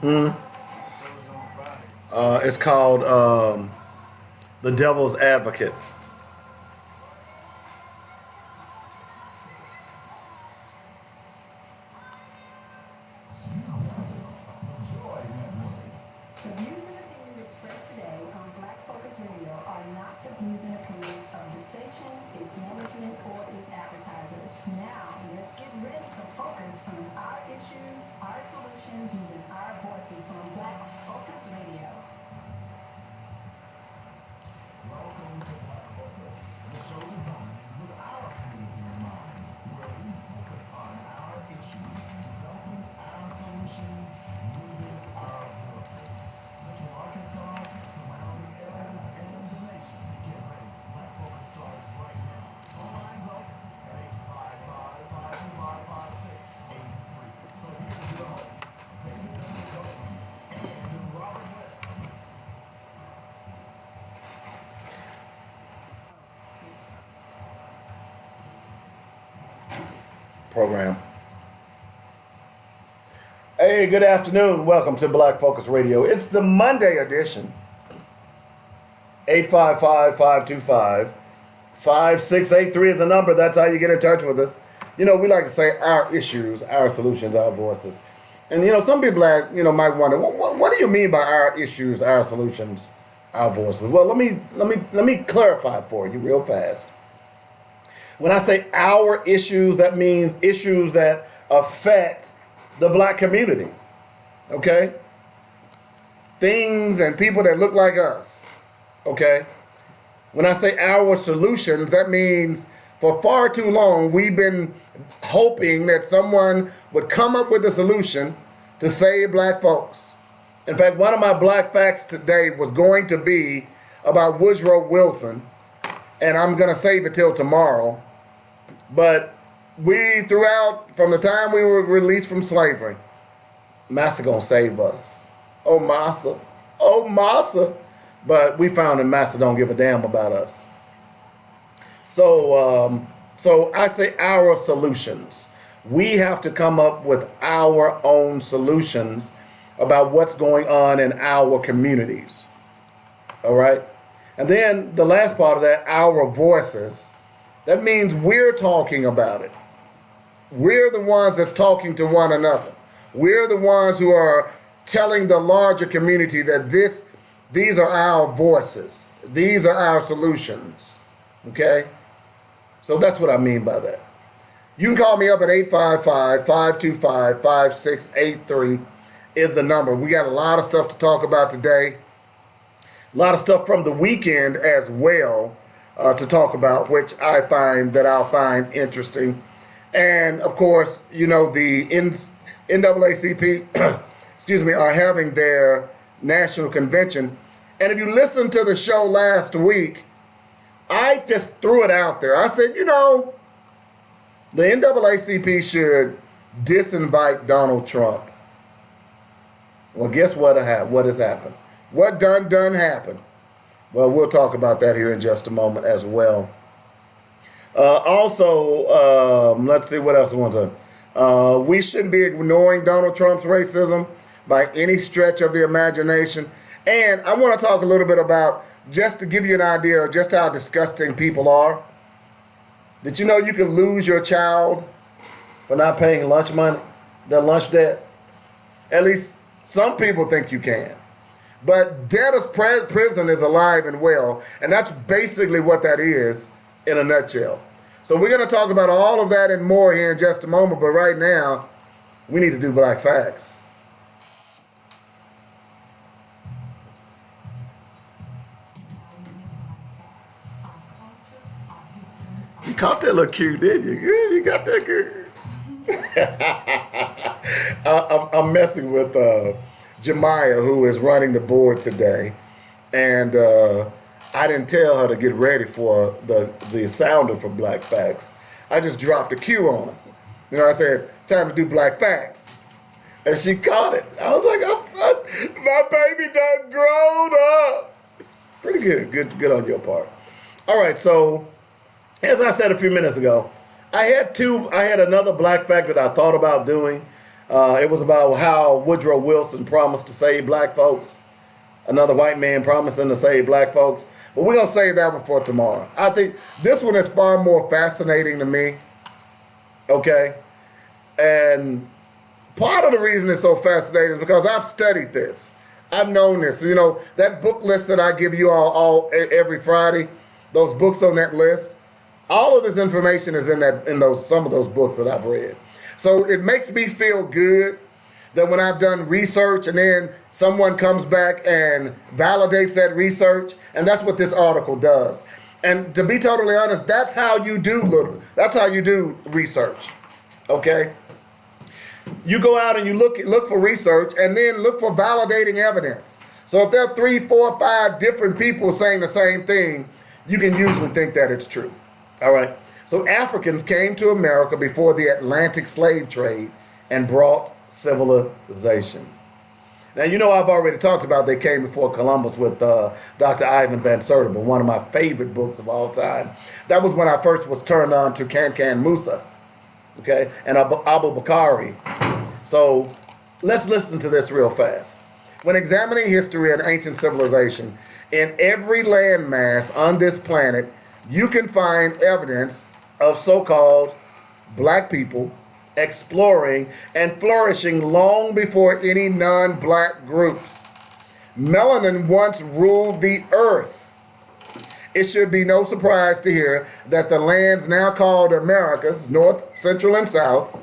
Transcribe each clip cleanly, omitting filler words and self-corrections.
Hmm. It's called The Devil's Advocate. The views and opinions expressed today on Black Focus Radio are not the views and opinions of the station, its management, or its advertisers. Now, let's get ready to focus on our issues, our solutions, using our voices on Black Focus Radio. Welcome to Black Focus, the show designed with our community in mind, where we focus on our issues, developing our solutions, using our voices. Central Arkansas, surrounding areas, and the nation. Get ready. Black Focus starts right now. Phone lines open at 855-525-5683. So here's your host, David W. Goldman and Robert Webb. Program. Hey, good afternoon. Welcome to Black Focus Radio. It's the Monday edition. 855-525-5683 is the number. That's how you get in touch with us. You know, we like to say our issues, our solutions, our voices. And, you know, some people might wonder, what do you mean by our issues, our solutions, our voices? Well, let me clarify for you real fast. When I say our issues, that means issues that affect the black community, okay? Things and people that look like us, okay? When I say our solutions, that means for far too long, we've been hoping that someone would come up with a solution to save black folks. In fact, one of my black facts today was going to be about Woodrow Wilson, and I'm gonna save it till tomorrow. But we, throughout, from the time we were released from slavery, Massa gonna save us. Oh, Massa. Oh, Massa. But we found that Massa don't give a damn about us. So I say our solutions. We have to come up with our own solutions about what's going on in our communities. All right? And then the last part of that, our voices. That means we're talking about it. We're the ones that's talking to one another. We're the ones who are telling the larger community that these are our voices. These are our solutions. Okay? So that's what I mean by that. You can call me up at 855-525-5683 is the number. We got a lot of stuff to talk about today. A lot of stuff from the weekend as well. To talk about, which I'll find interesting. And of course, you know, the NAACP, excuse me, are having their national convention. And if you listened to the show last week, I just threw it out there. I said, you know, the NAACP should disinvite Donald Trump. Well, guess what has happened? What done happened? Well, we'll talk about that here in just a moment as well. Let's see what else I want to. We shouldn't be ignoring Donald Trump's racism by any stretch of the imagination. And I want to talk a little bit about, just to give you an idea of just how disgusting people are. Did you know you can lose your child for not paying lunch money, their lunch debt? At least some people think you can. But debtor's prison is alive and well, and that's basically what that is in a nutshell. So we're going to talk about all of that and more here in just a moment, but right now, we need to do Black Facts. You caught that little cute, didn't you? Good, you got that good. I'm messing with Jemiah, who is running the board today, and I didn't tell her to get ready for the sounder for Black Facts. I just dropped the cue on her. You know, I said, time to do Black Facts. And she caught it. I was like, my baby done grown up. It's pretty good. Good on your part. All right, so as I said a few minutes ago, I had another Black Fact that I thought about doing. It was about how Woodrow Wilson promised to save black folks. Another white man promising to save black folks. But we're going to save that one for tomorrow. I think this one is far more fascinating to me. Okay? And part of the reason it's so fascinating is because I've studied this. I've known this. You know, that book list that I give you all every Friday, those books on that list, all of this information is in some of those books that I've read. So it makes me feel good that when I've done research and then someone comes back and validates that research, and that's what this article does. And to be totally honest, that's how you do research. Okay? You go out and you look for research and then look for validating evidence. So if there are 3, 4, 5 different people saying the same thing, you can usually think that it's true. All right? So Africans came to America before the Atlantic slave trade and brought civilization. Now, you know, I've already talked about they came before Columbus with Dr. Ivan Van Sertima, one of my favorite books of all time. That was when I first was turned on to Can Musa, okay, and Abu Bakari. So let's listen to this real fast. When examining history and ancient civilization, in every landmass on this planet, you can find evidence of so-called black people exploring and flourishing long before any non-black groups. Melanin once ruled the earth. It should be no surprise to hear that the lands now called Americas, North, Central, and South,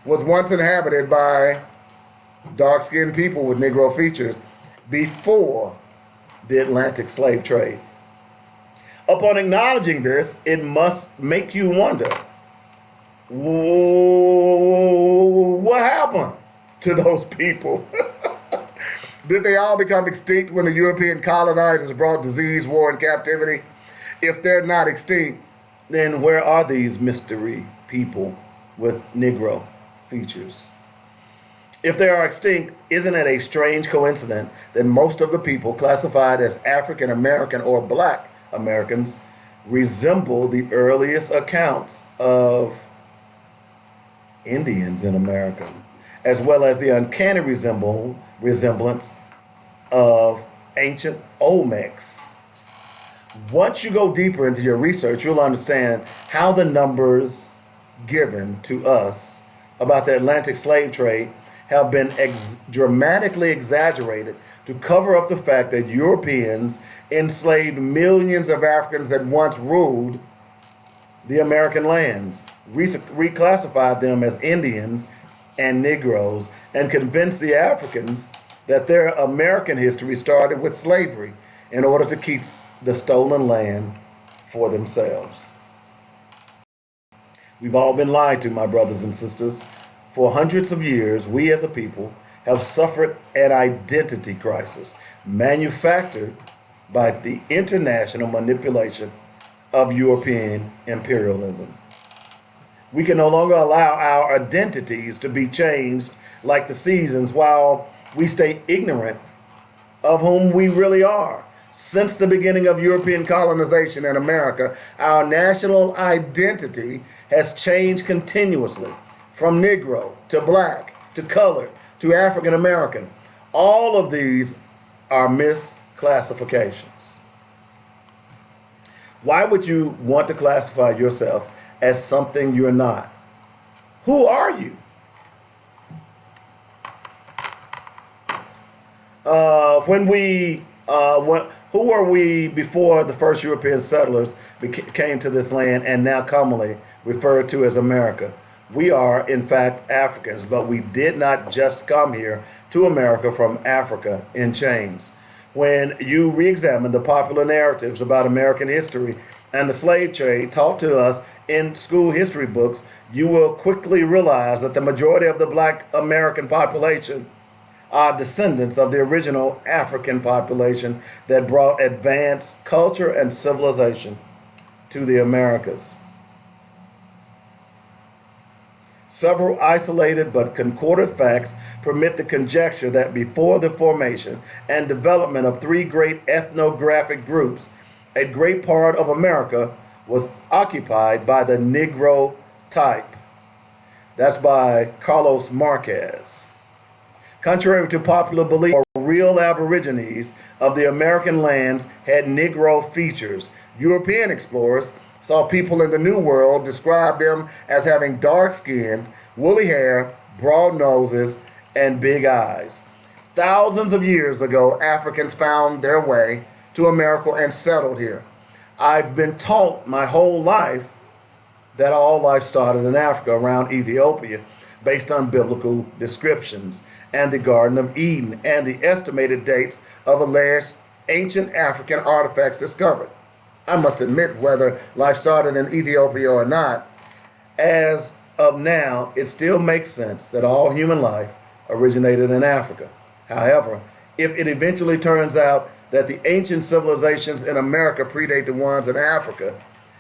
was once inhabited by dark-skinned people with Negro features before the Atlantic slave trade. Upon acknowledging this, it must make you wonder, what happened to those people? Did they all become extinct when the European colonizers brought disease, war, and captivity? If they're not extinct, then where are these mystery people with Negro features? If they are extinct, isn't it a strange coincidence that most of the people classified as African American or Black Americans resemble the earliest accounts of Indians in America, as well as the uncanny resemblance of ancient Olmecs? Once you go deeper into your research, you'll understand how the numbers given to us about the Atlantic slave trade have been dramatically exaggerated to cover up the fact that Europeans enslaved millions of Africans that once ruled the American lands, reclassified them as Indians and Negroes, and convinced the Africans that their American history started with slavery in order to keep the stolen land for themselves. We've all been lied to, my brothers and sisters. For hundreds of years, we as a people have suffered an identity crisis manufactured by the international manipulation of European imperialism. We can no longer allow our identities to be changed like the seasons while we stay ignorant of whom we really are. Since the beginning of European colonization in America, our national identity has changed continuously, from Negro to Black to colored to African American. All of these are misclassifications. Why would you want to classify yourself as something you're not? Who are you? Who were we before the first European settlers came to this land and now commonly referred to as America? We are, in fact, Africans, but we did not just come here to America from Africa in chains. When you re-examine the popular narratives about American history and the slave trade taught to us in school history books, you will quickly realize that the majority of the Black American population are descendants of the original African population that brought advanced culture and civilization to the Americas. Several isolated but concordant facts permit the conjecture that before the formation and development of three great ethnographic groups, a great part of America was occupied by the Negro type. That's by Carlos Marquez. Contrary to popular belief, real Aborigines of the American lands had Negro features. European explorers saw people in the New World, described them as having dark skin, woolly hair, broad noses, and big eyes. Thousands of years ago, Africans found their way to America and settled here. I've been taught my whole life that all life started in Africa around Ethiopia based on biblical descriptions and the Garden of Eden and the estimated dates of alleged ancient African artifacts discovered. I must admit, whether life started in Ethiopia or not, as of now, it still makes sense that all human life originated in Africa. However, if it eventually turns out that the ancient civilizations in America predate the ones in Africa,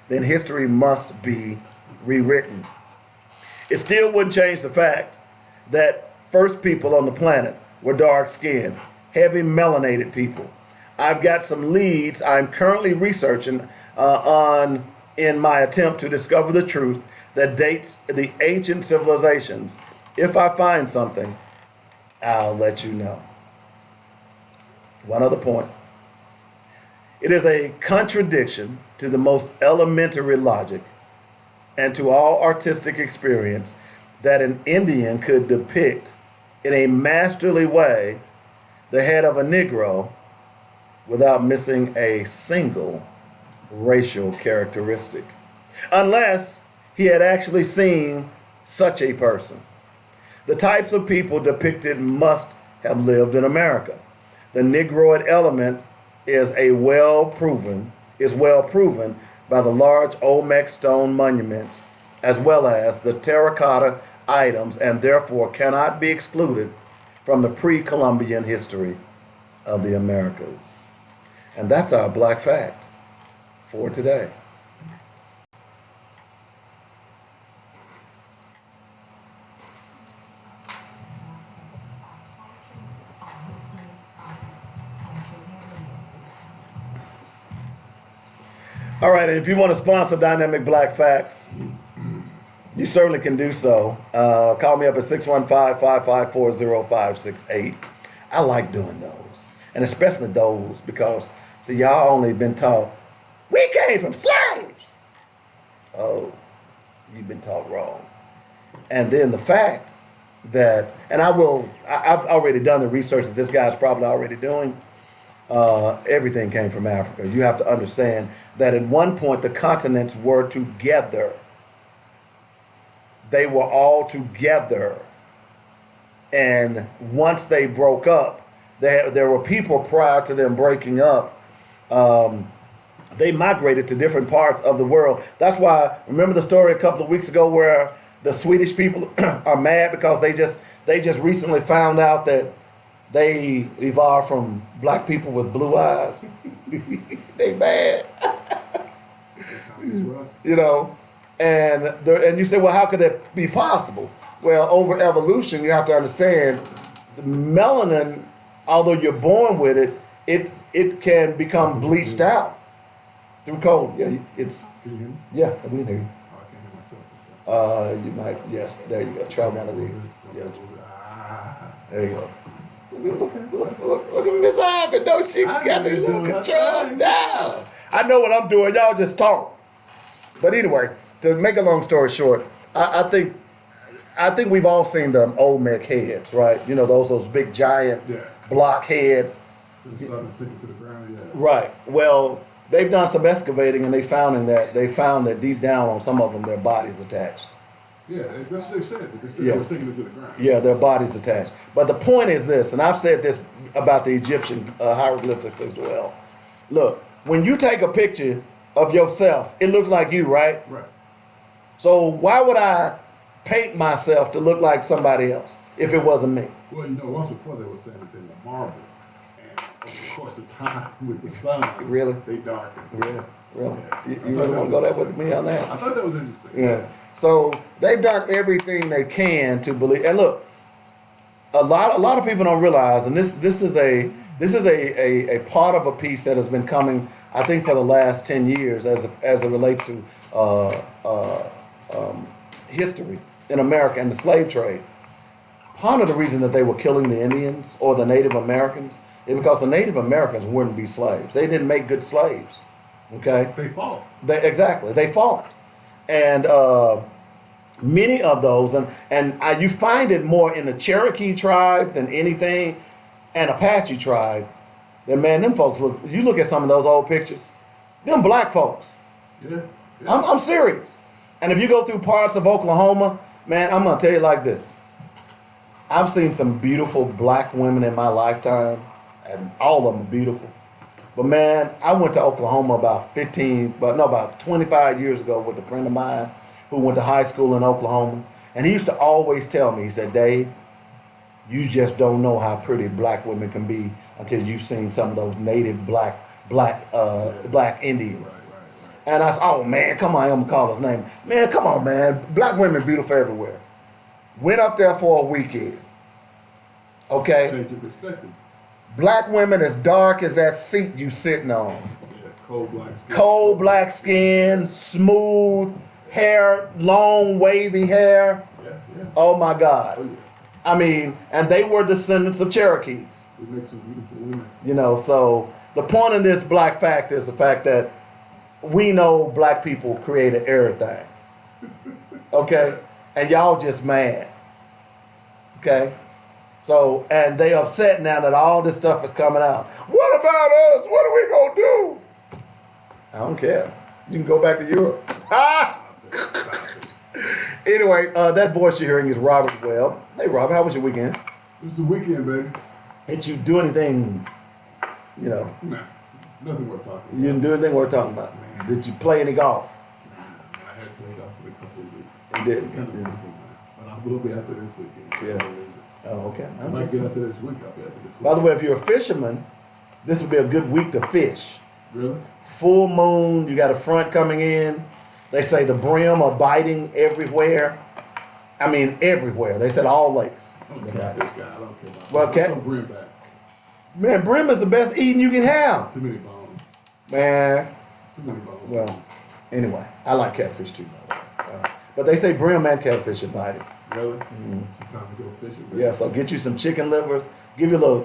then history must be rewritten. It still wouldn't change the fact that first people on the planet were dark-skinned, heavy melanated people. I've got some leads I'm currently researching on in my attempt to discover the truth that dates the ancient civilizations. If I find something, I'll let you know. One other point. It is a contradiction to the most elementary logic and to all artistic experience that an Indian could depict in a masterly way the head of a Negro without missing a single racial characteristic, unless he had actually seen such a person. The types of people depicted must have lived in America. The Negroid element is well proven by the large Olmec stone monuments as well as the terracotta items, and therefore cannot be excluded from the pre-Columbian history of the Americas. And that's our Black Fact for today. All right, and if you want to sponsor Dynamic Black Facts, you certainly can do so. Call me up at 615-554-0568. I like doing those, and especially those because, see, y'all only been taught, we came from slaves. Oh, you've been taught wrong. And then the fact that, and I've already done the research that this guy's probably already doing. Everything came from Africa. You have to understand that at one point the continents were together. They were all together. And once they broke up, there were people prior to them breaking up. They migrated to different parts of the world. That's why, remember the story a couple of weeks ago where the Swedish people are mad because they just recently found out that they evolved from black people with blue eyes. They mad. You know, and you say, well, how could that be possible? Well, over evolution, you have to understand the melanin, although you're born with it, it can become bleached out through cold. Yeah, it's. Can you hear me? Yeah, we can hear you. Oh, I can't hear myself. You might. Yeah, there you go. Try one of these. Yeah, there you go. Look at Miss Ivy. No, she got the little control down. I know what I'm doing. Y'all just talk. But anyway, to make a long story short, I think we've all seen the Olmec heads, right? You know, those big giant block heads. It's starting to sink to the ground, yeah. Right. Well, they've done some excavating and they found that deep down on some of them their bodies attached. Yeah, that's what they said. They said Yeah. they were sinking into the ground. Yeah, their bodies attached. But the point is this, and I've said this about the Egyptian hieroglyphics as well. Look, when you take a picture of yourself, it looks like you, right? Right. So why would I paint myself to look like somebody else if it wasn't me? Well, you know, once before they were saying that they were marble. And over the course of time with the sun, Really? they darkened. Really? Really? Yeah. You really want to go there with me on that? I thought that was interesting. Yeah. So they've done everything they can to believe. And look, a lot of people don't realize, and this is a part of a piece that has been coming, I think, for the last 10 years as it relates to history in America and the slave trade, part of the reason that they were killing the Indians or the Native Americans is because the Native Americans wouldn't be slaves. They didn't make good slaves. Okay? They fought. They fought. And many of those, you find it more in the Cherokee tribe than anything, and Apache tribe. Then man, them folks you look at some of those old pictures, them black folks. Yeah. I'm serious. And if you go through parts of Oklahoma, man, I'm gonna tell you like this. I've seen some beautiful black women in my lifetime, and all of them are beautiful. But man, I went to Oklahoma about 25 years ago with a friend of mine who went to high school in Oklahoma. And he used to always tell me, he said, Dave, you just don't know how pretty black women can be until you've seen some of those native black Indians. Right. And I said, oh man, come on, I'm gonna call his name. Man, come on, man. Black women beautiful everywhere. Went up there for a weekend. Okay? Change your perspective. Black women as dark as that seat you sitting on. Yeah, cold black skin. Cold black skin, smooth hair, long wavy hair. Yeah. Oh my God. Oh, yeah. I mean, and they were descendants of Cherokees. It makes some beautiful women. You know, so the point in this black fact is the fact that we know black people created everything. Okay? And y'all just mad. Okay? So, and they upset now that all this stuff is coming out. What about us? What are we going to do? I don't care. You can go back to Europe. Ah! Anyway, that voice you're hearing is Robert Webb. Hey, Robert, how was your weekend? It was the weekend, baby. Did you do anything, Nah, nothing worth talking about. You didn't do anything worth talking about? Did you play any golf? Nah, I had played golf for a couple of weeks. You didn't? Kind of Yeah. But I will be after this weekend. Yeah. Oh, okay. I might get after this week. I'll be after this week. By the way, if you're a fisherman, this would be a good week to fish. Really? Full moon, you got a front coming in. They say the brim are biting everywhere. I mean, everywhere. They said all lakes. I'm a catfish guy. I don't care about Well, I'll bring back. Man, brim is the best eating you can have. Too many bones. Man, Too many bones. well, anyway, I like catfish too, by the way. But they say brim and catfish are biting. Really? It's the time to go fishing. Baby. Yeah, so get you some chicken livers. Give you a little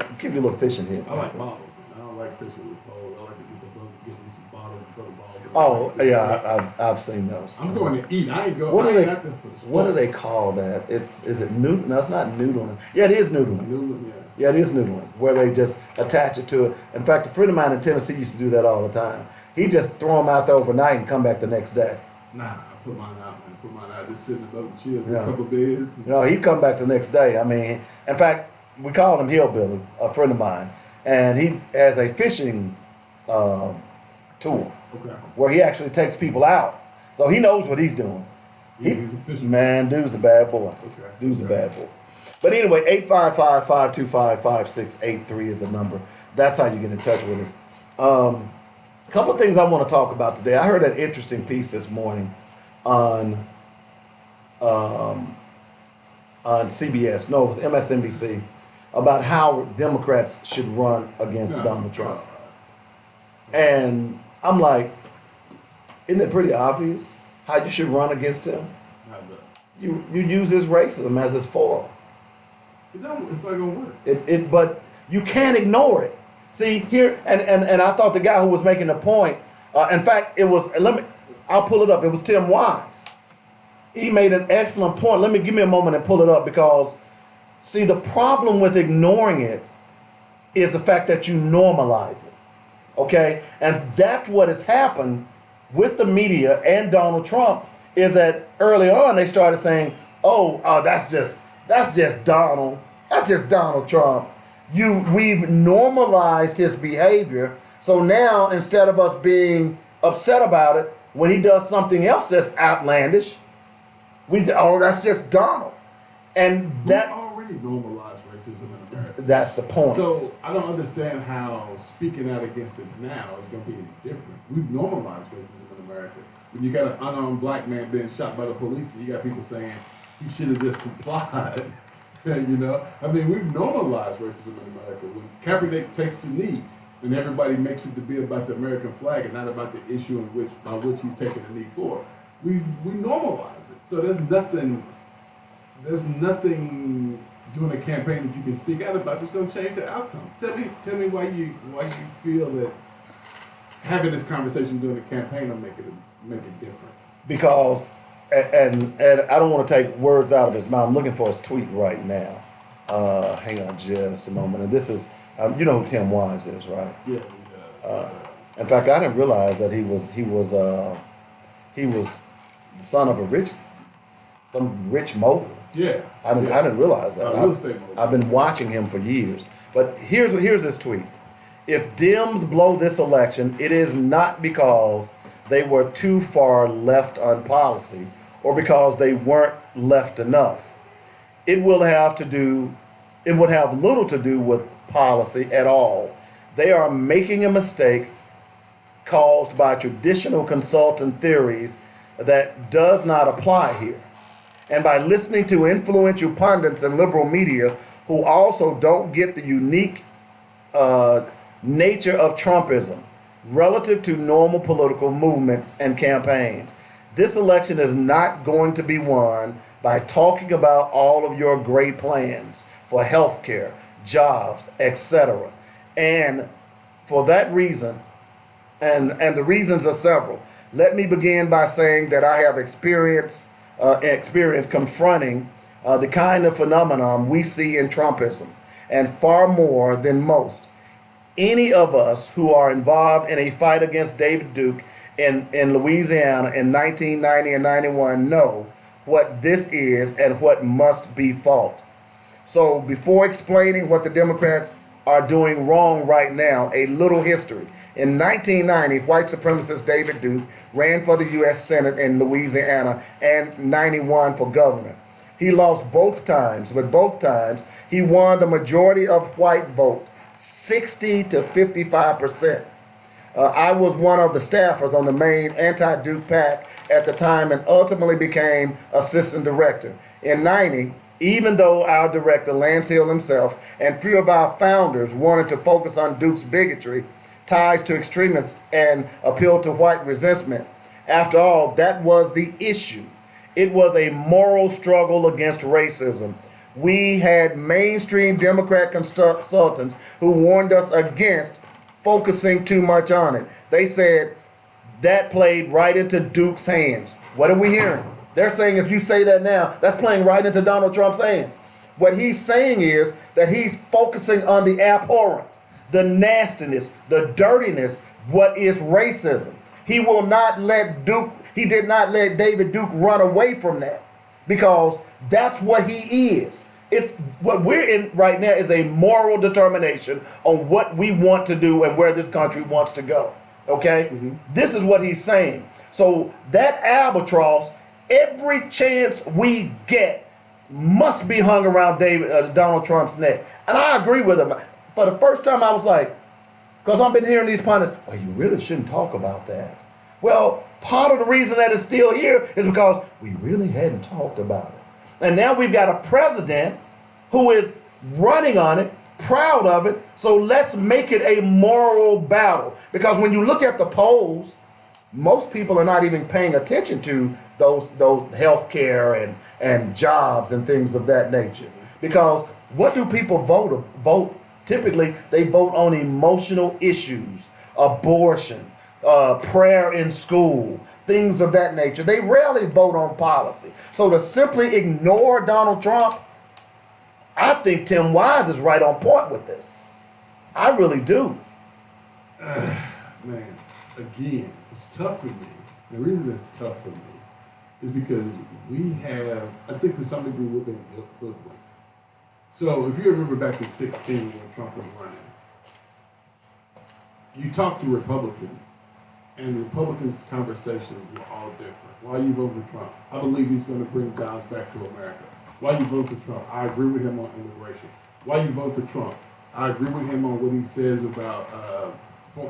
fishing hit. I like bottles. Man. I don't like fishing with poles. I like to get the boat, get me some bottles and throw the balls. Oh yeah, I've seen those. I'm going to eat. I ain't going. What I do ain't they? after for the sport. What do they call that? Is it noodle? No, it's not noodling. Yeah, it is noodling. Noodling, yeah. Yeah, it is noodling, where they just attach it to it. In fact, a friend of mine in Tennessee used to do that all the time. He just throw them out there overnight and come back the next day. Nah, I put mine out, man. Put mine out. Just sit in the boat and chill. Yeah. A couple of beers. You know, he'd come back the next day. I mean, in fact, we call him Hillbilly, a friend of mine, and he has a fishing tour Okay. where he actually takes people out. So he knows what he's doing. Yeah, he's a fisherman. Man, dude's a bad boy. Okay. Dude's a bad boy. But anyway, 855-525-5683 is the number. That's how you get in touch with us. A couple of things I want to talk about today. I heard an interesting piece this morning on CBS. No, it was MSNBC about how Democrats should run against Donald Trump. And I'm like, isn't it pretty obvious how you should run against him? How's that? You use his racism as his foil. It's not gonna work. But you can't ignore it. See here, and I thought the guy who was making the point. In fact, I'll pull it up. It was Tim Wise. He made an excellent point. Give me a moment and pull it up because, see, the problem with ignoring it is the fact that you normalize it. Okay, and that's what has happened with the media and Donald Trump is that early on they started saying, "Oh, that's just Donald. That's just Donald Trump." We've normalized his behavior, so now instead of us being upset about it when he does something else that's outlandish, we say, "Oh, that's just Donald," and that we already normalized racism in America. that's the point. So I don't understand how speaking out against it now is going to be any different. We've normalized racism in America. When you got an unarmed black man being shot by the police, and you got people saying he should have just complied. You know, I mean, we've normalized racism in America. When Kaepernick takes the knee, and everybody makes it to be about the American flag and not about the issue by which he's taking the knee for. We normalize it. So there's nothing there's nothing during a campaign that you can speak out about that's going to change the outcome. Tell me why you feel that having this conversation during the campaign will make it different. Because, and I don't want to take words out of his mouth. I'm looking for his tweet right now. Hang on just a moment. And this is, you know who Tim Wise is, right? Yeah. In fact, I didn't realize that he was the son of some rich mogul. Yeah. I didn't realize that. Real estate mogul. I've been watching him for years. But here's his tweet. If Dems blow this election, it is not because they were too far left on policy or because they weren't left enough. It would have little to do with policy at all. They are making a mistake caused by traditional consultant theories that does not apply here. And by listening to influential pundits and liberal media who also don't get the unique nature of Trumpism relative to normal political movements and campaigns. This election is not going to be won by talking about all of your great plans for health care, jobs, etc. And for that reason, and the reasons are several. Let me begin by saying that I have experience confronting the kind of phenomenon we see in Trumpism, and far more than most. Any of us who are involved in a fight against David Duke in Louisiana in 1990 and 91 know what this is and what must be fought. So before explaining what the Democrats are doing wrong right now, a little history. In 1990, white supremacist David Duke ran for the U.S. Senate in Louisiana and 91 for governor. He lost both times, but both times he won the majority of white vote, 60 to 55%. I was one of the staffers on the main anti-Duke PAC at the time and ultimately became assistant director. In 90, even though our director, Lance Hill himself, and few of our founders wanted to focus on Duke's bigotry, ties to extremists, and appeal to white resentment, after all, that was the issue. It was a moral struggle against racism. We had mainstream Democrat consultants who warned us against focusing too much on it. They said that played right into Duke's hands. What are we hearing? They're saying if you say that now, that's playing right into Donald Trump's hands. What he's saying is that he's focusing on the abhorrent, the nastiness, the dirtiness, what is racism. He will not let Duke, he did not let David Duke run away from that because that's what he is. It's what we're in right now is a moral determination on what we want to do and where this country wants to go. Okay? Mm-hmm. This is what he's saying. So that albatross, every chance we get must be hung around Donald Trump's neck. And I agree with him. For the first time I was like, because I've been hearing these pundits, well, you really shouldn't talk about that. Well, part of the reason that it's still here is because we really hadn't talked about it. And now we've got a president who is running on it, proud of it, so let's make it a moral battle. Because when you look at the polls, most people are not even paying attention to those health care and jobs and things of that nature. Because what do people vote? Typically, they vote on emotional issues, abortion, prayer in school, things of that nature. They rarely vote on policy. So to simply ignore Donald Trump, I think Tim Wise is right on point with this. I really do. Man, again, it's tough for me. The reason it's tough for me is because we have, I think to some degree, we've been hoodwinked. So if you remember back in 2016 when Trump was running, you talk to Republicans, and the Republicans' conversations were all different. Why you vote for Trump? I believe he's going to bring jobs back to America. Why you vote for Trump? I agree with him on immigration. Why you vote for Trump? I agree with him on what he says about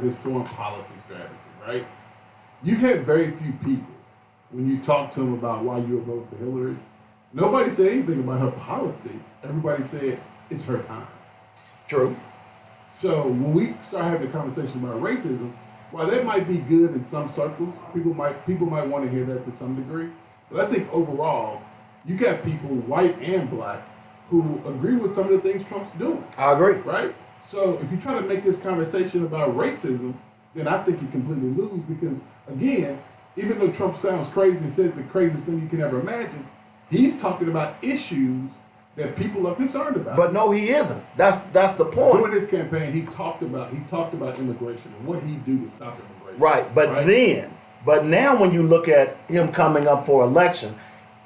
his foreign policy strategy, right? You've had very few people, when you talk to them about why you would vote for Hillary, nobody said anything about her policy. Everybody said it's her time. True. So when we start having a conversation about racism, while that might be good in some circles, people might want to hear that to some degree. But I think overall, you got people, white and black, who agree with some of the things Trump's doing. I agree. Right? So if you try to make this conversation about racism, then I think you completely lose because, again, even though Trump sounds crazy and says the craziest thing you can ever imagine, he's talking about issues that people are concerned about. But no, he isn't. That's the point. During this campaign, he talked about immigration and what he'd do to stop immigration. Right, but now when you look at him coming up for election,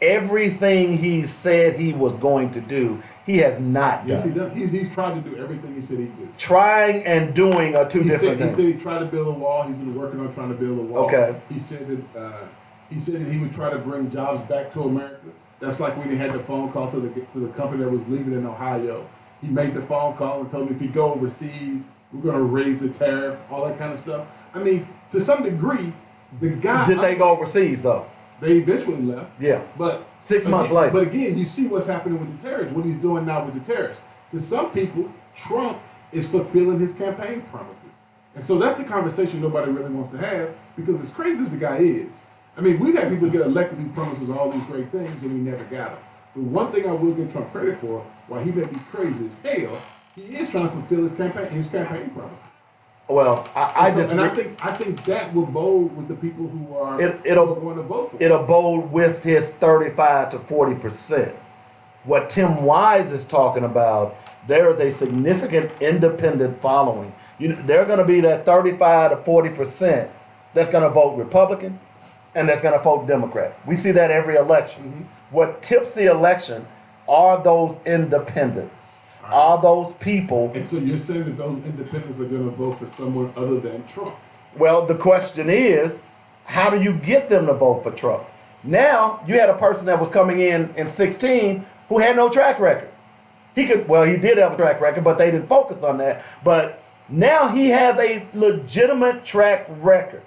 everything he said he was going to do, he has not done. Yes, he does. He's tried to do everything he said he'd do. Trying and doing are two different things. He said he tried to build a wall. He's been working on trying to build a wall. Okay. He said that he would try to bring jobs back to America. That's like when he had the phone call to the company that was leaving in Ohio. He made the phone call and told me if you go overseas, we're going to raise the tariff, all that kind of stuff. I mean, to some degree, the guy. Did they go overseas though? They eventually left. Yeah. But 6 months later. But again, you see what's happening with the tariffs, what he's doing now with the tariffs. To some people, Trump is fulfilling his campaign promises. And so that's the conversation nobody really wants to have because as crazy as the guy is, I mean, we've had people get elected who promises all these great things and we never got them. But one thing I will give Trump credit for, while he may be crazy as hell, he is trying to fulfill his campaign promises. Well, I think that will bode with the people who are going to vote for him. It'll bode with his 35 to 40%. What Tim Wise is talking about, there is a significant independent following. They're going to be that 35 to 40% that's going to vote Republican and that's going to vote Democrat. We see that every election. Mm-hmm. What tips the election are those independents. Right. Are those people. And so you're saying that those independents are going to vote for someone other than Trump? Well, the question is, how do you get them to vote for Trump? Now, you had a person that was coming in 16 who had no track record. He did have a track record, but they didn't focus on that. But now he has a legitimate track record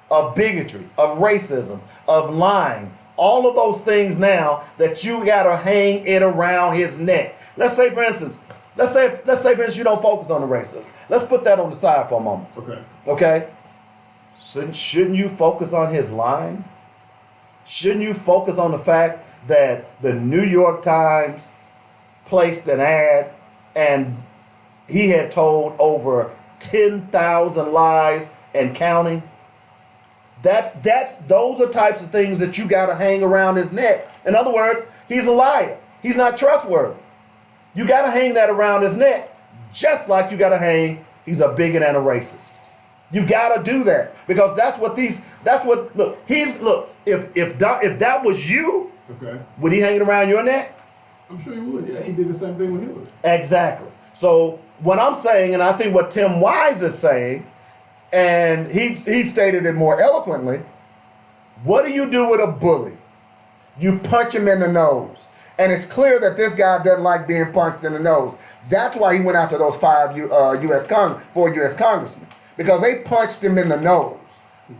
of bigotry, of racism, of lying, all of those things now that you got to hang it around his neck. Let's say, for instance, you don't focus on the racism. Let's put that on the side for a moment. Okay? Shouldn't you focus on his lying? Shouldn't you focus on the fact that the New York Times placed an ad and he had told over 10,000 lies and counting? Those are types of things that you got to hang around his neck. In other words, he's a liar. He's not trustworthy. You got to hang that around his neck, just like you got to hang he's a bigot and a racist. You got to do that because if that was you, okay, would he hang it around your neck? I'm sure he would. Yeah, he did the same thing with Hillary. Exactly. So what I'm saying, and I think what Tim Wise is saying, and he stated it more eloquently, what do you do with a bully? You punch him in the nose. And it's clear that this guy doesn't like being punched in the nose. That's why he went after those four U.S. congressmen, because they punched him in the nose.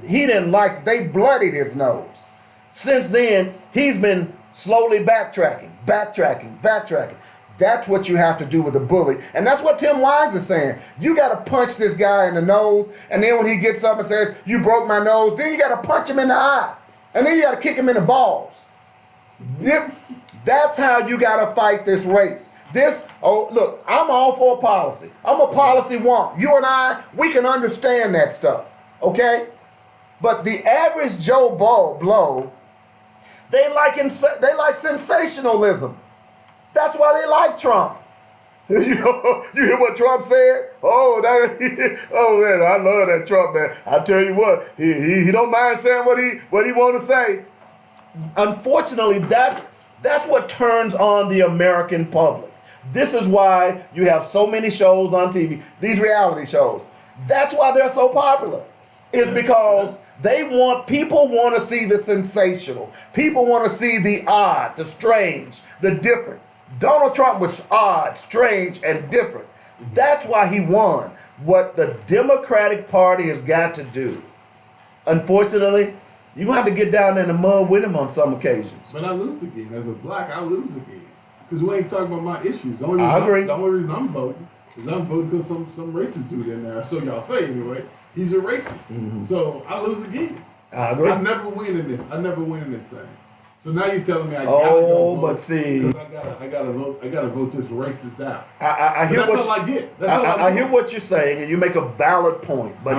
He didn't like it. They bloodied his nose. Since then, he's been slowly backtracking. That's what you have to do with a bully. And that's what Tim Wise is saying. You got to punch this guy in the nose, and then when he gets up and says, you broke my nose, then you got to punch him in the eye. And then you got to kick him in the balls. That's how you got to fight this race. Look, I'm all for policy. I'm a policy wonk. You and I, we can understand that stuff, okay? But the average Joe Blow, they like sensationalism. That's why they like Trump. You hear what Trump said? Oh man, I love that Trump man. I tell you what, he don't mind saying what he want to say. Unfortunately, that's what turns on the American public. This is why you have so many shows on TV, these reality shows. That's why they're so popular. Is because people want to see the sensational. People want to see the odd, the strange, the different. Donald Trump was odd, strange, and different. That's why he won. What the Democratic Party has got to do, unfortunately, you're going to have to get down in the mud with him on some occasions. But I lose again. As a black, I lose again. Because we ain't talking about my issues. The I agree. The only reason I'm voting is I'm voting because some racist dude in there. So y'all say anyway, he's a racist. Mm-hmm. So I lose again. I agree. I never win in this thing. So now you're telling me I gotta Oh, go vote but see, 'cause I gotta vote this racist out. I But hear that's what all I get. That's all I get. hear what you're saying, and you make a valid point. But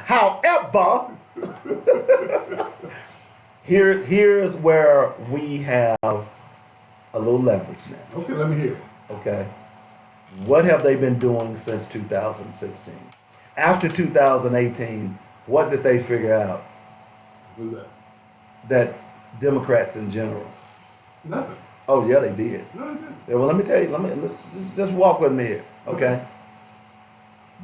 however, here's where we have a little leverage now. Okay, let me hear it. Okay, what have they been doing since 2016? After 2018, what did they figure out? Who's that? That Democrats in general. Nothing. Oh yeah, they did. No, I didn't. Yeah, well, let me tell you. Let's just walk with me here, okay?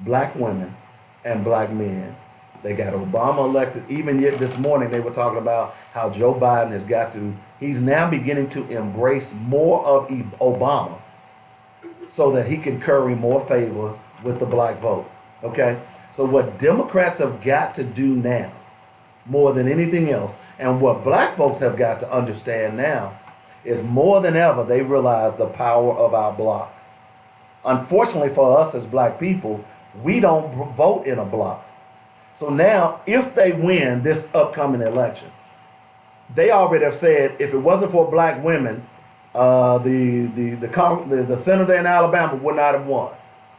Black women and black men. They got Obama elected. Even yet this morning, they were talking about how Joe Biden has got to. He's now beginning to embrace more of Obama, so that he can curry more favor with the black vote. Okay. So what Democrats have got to do now, more than anything else, and what black folks have got to understand now, is more than ever they realize the power of our bloc. Unfortunately for us as black people, we don't vote in a bloc. So now, if they win this upcoming election, they already have said if it wasn't for black women, the senator in Alabama would not have won.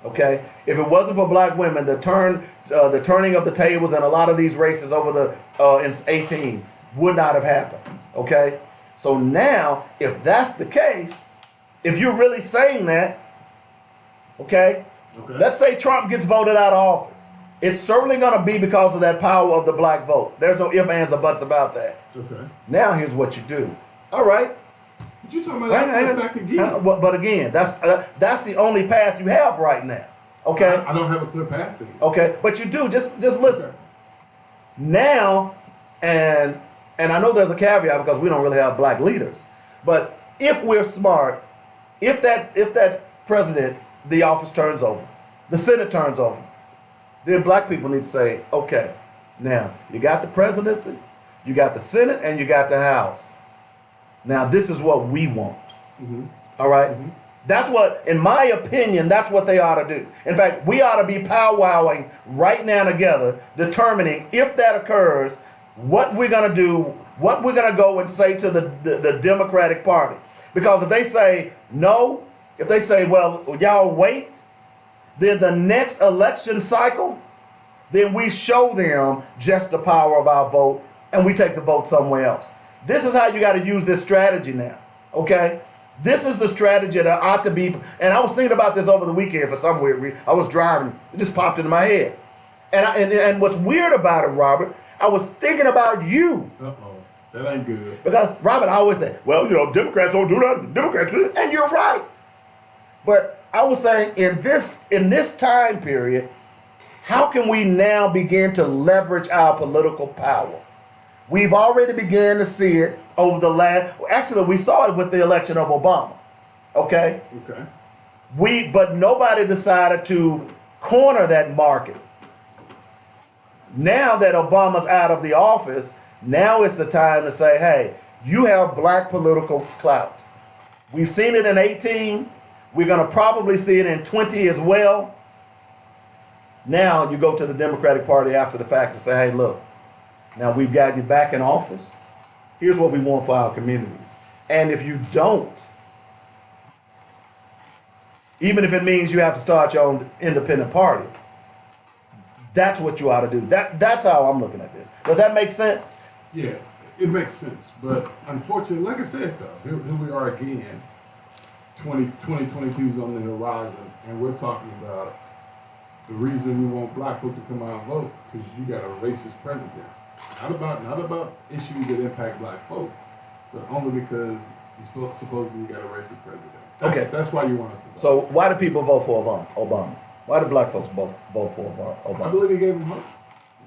Okay, if it wasn't for black women, the turning of the tables and a lot of these races over in 18 would not have happened. Okay, so now if that's the case, if you're really saying that, okay, let's say Trump gets voted out of office. It's certainly going to be because of that power of the black vote. There's no ifs, ands, or buts about that. Okay. Now here's what you do. All right. But you talking about that fact again? But again, that's the only path you have right now. Okay. I don't have a clear path to you. Okay, but you do. Just listen. Okay. Now, and I know there's a caveat because we don't really have black leaders. But if we're smart, if that president, the office turns over, the Senate turns over, then black people need to say, okay, now you got the presidency, you got the Senate, and you got the House. Now this is what we want. Mm-hmm. All right? Mm-hmm. That's what, in my opinion, that's what they ought to do. In fact, we ought to be powwowing right now together, determining if that occurs, what we're going to do, what we're going to go and say to the Democratic Party. Because if they say no, if they say, well, y'all wait, then the next election cycle, then we show them just the power of our vote and we take the vote somewhere else. This is how you got to use this strategy now, okay? This is the strategy that ought to be, and I was thinking about this over the weekend for some weird reason. I was driving, it just popped into my head. And what's weird about it, Robert, I was thinking about you. Uh-oh, that ain't good. Because, Robert, I always say, well, Democrats don't do that, Democrats do it, and you're right. But I was saying, in this time period, how can we now begin to leverage our political power? We've already begun to see it over the actually we saw it with the election of Obama. Okay? Okay. But nobody decided to corner that market. Now that Obama's out of the office, now is the time to say, hey, you have black political clout. We've seen it in 18. We're going to probably see it in 20 as well. Now you go to the Democratic Party after the fact to say, hey, look, now we've got you back in office. Here's what we want for our communities. And if you don't, even if it means you have to start your own independent party, that's what you ought to do. That's how I'm looking at this. Does that make sense? Yeah, it makes sense. But unfortunately, like I said, though, here we are again. 2022 is on the horizon, and we're talking about the reason we want black folk to come out and vote because you got a racist president. Not about issues that impact black folk, but only because you supposedly got a racist president. That's why you want us to vote. So why do people vote for Obama? Why do black folks vote for Obama? I believe he gave them hope.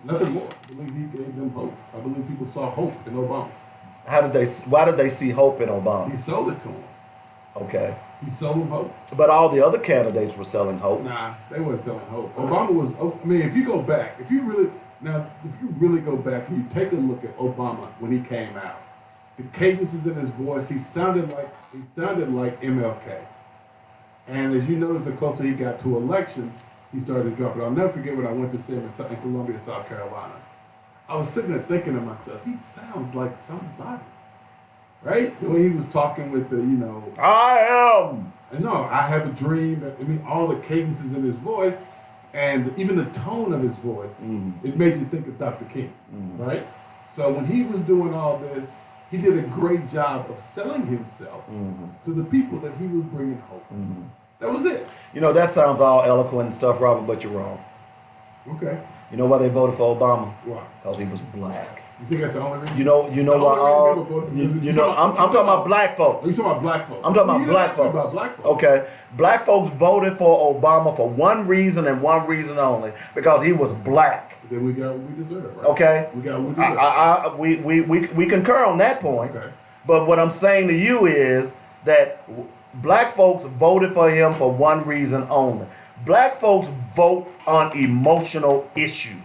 Nothing more. I believe he gave them hope. I believe people saw hope in Obama. Why did they see hope in Obama? He sold it to them. Okay. He sold them hope. But all the other candidates were selling hope. Nah, they weren't selling hope. Obama was, I mean, if you go back, if you really go back and you take a look at Obama when he came out, the cadences in his voice, he sounded like MLK. And as you notice, the closer he got to election, he started to drop it. I'll never forget when I went to see him in Columbia, South Carolina. I was sitting there thinking to myself, he sounds like somebody. right? The way he was talking with the, I am. and no, I have a dream. I mean, all the cadences in his voice and even the tone of his voice, it made you think of Dr. King, right? So when he was doing all this, he did a great job of selling himself to the people that he was bringing hope. That was it. That sounds all eloquent and stuff, Robert, but you're wrong. Okay. You know why they voted for Obama? Why? Because he was black. You think that's the only reason? You know why all? I'm talking about black folks. You talking about black folks? I'm talking about black folks. About black folks. Okay, black folks voted for Obama for one reason and one reason only, because he was black. Then we got what we deserve, right? Okay, we got what we deserve. We concur on that point. Okay. But what I'm saying to you is that black folks voted for him for one reason only. Black folks vote on emotional issues.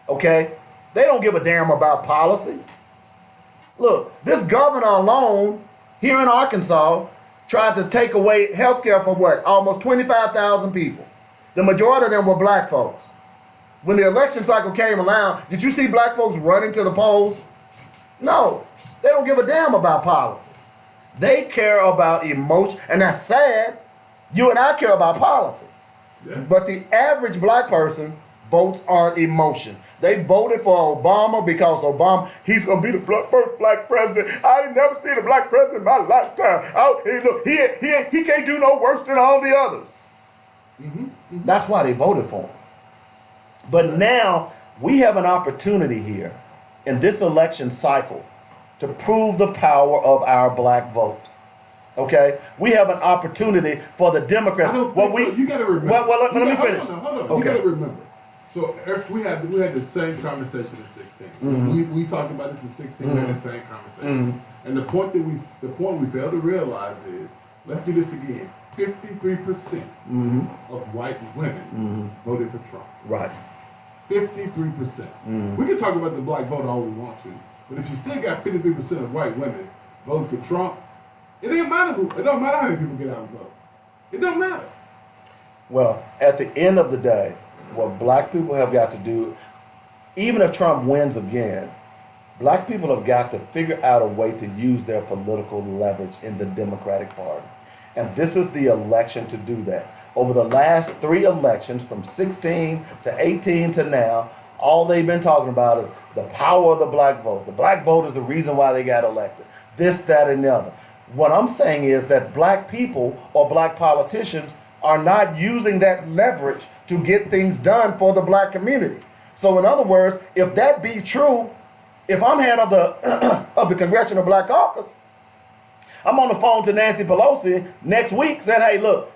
Okay? They don't give a damn about policy. Look, this governor alone here in Arkansas tried to take away health care for what? Almost 25,000 people. The majority of them were black folks. When the election cycle came around, did you see black folks running to the polls? No. They don't give a damn about policy. They care about emotion, and that's sad. You and I care about policy. Yeah. But the average black person votes on emotion. They voted for Obama because Obama, he's going to be the first black president. I ain't never seen a black president in my lifetime. He can't do no worse than all the others. That's why they voted for him. But now we have an opportunity here in this election cycle to prove the power of our black vote. Okay? We have an opportunity for the Democrats. I don't think so. You got to remember. Let me finish. Hold on. Okay. You got to remember. So we had the same conversation in 16. We talked about this in 16. We had the same conversation. And the point we fail to realize is, let's do this again. 53% of white women voted for Trump. Right. 53%. We can talk about the black vote all we want to, but if you still got 53% of white women voting for Trump, it don't matter how many people get out and vote. It don't matter. Well, at the end of the day, what black people have got to do, even if Trump wins again, black people have got to figure out a way to use their political leverage in the Democratic Party. And this is the election to do that. Over the last 3 elections, from 16 to 18 to now, all they've been talking about is the power of the black vote. The black vote is the reason why they got elected. This, that, and the other. What I'm saying is that black people or black politicians are not using that leverage to get things done for the black community. So in other words, if that be true, if I'm head of the of the Congressional Black Caucus, I'm on the phone to Nancy Pelosi next week saying, hey, look,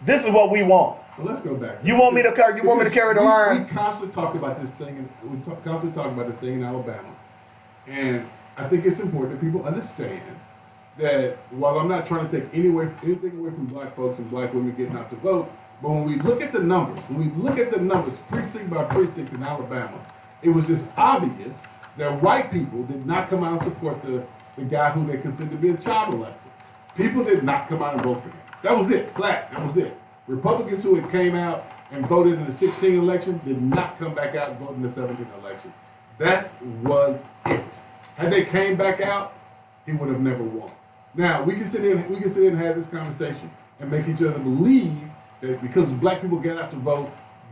this is what we want. Well, let's go back. You want me to carry the line? We constantly talk about this thing, constantly talk about the thing in Alabama. And I think it's important that people understand that while I'm not trying to take anything away from black folks and black women getting out to vote, but when we look at the numbers, precinct by precinct in Alabama, it was just obvious that white people did not come out and support the guy who they considered to be a child molester. People did not come out and vote for him. That was it, flat, that was it. Republicans who had came out and voted in the 16 election did not come back out and vote in the 17 election. That was it. Had they came back out, he would have never won. Now, we can sit here and have this conversation and make each other believe that because black people get out to vote,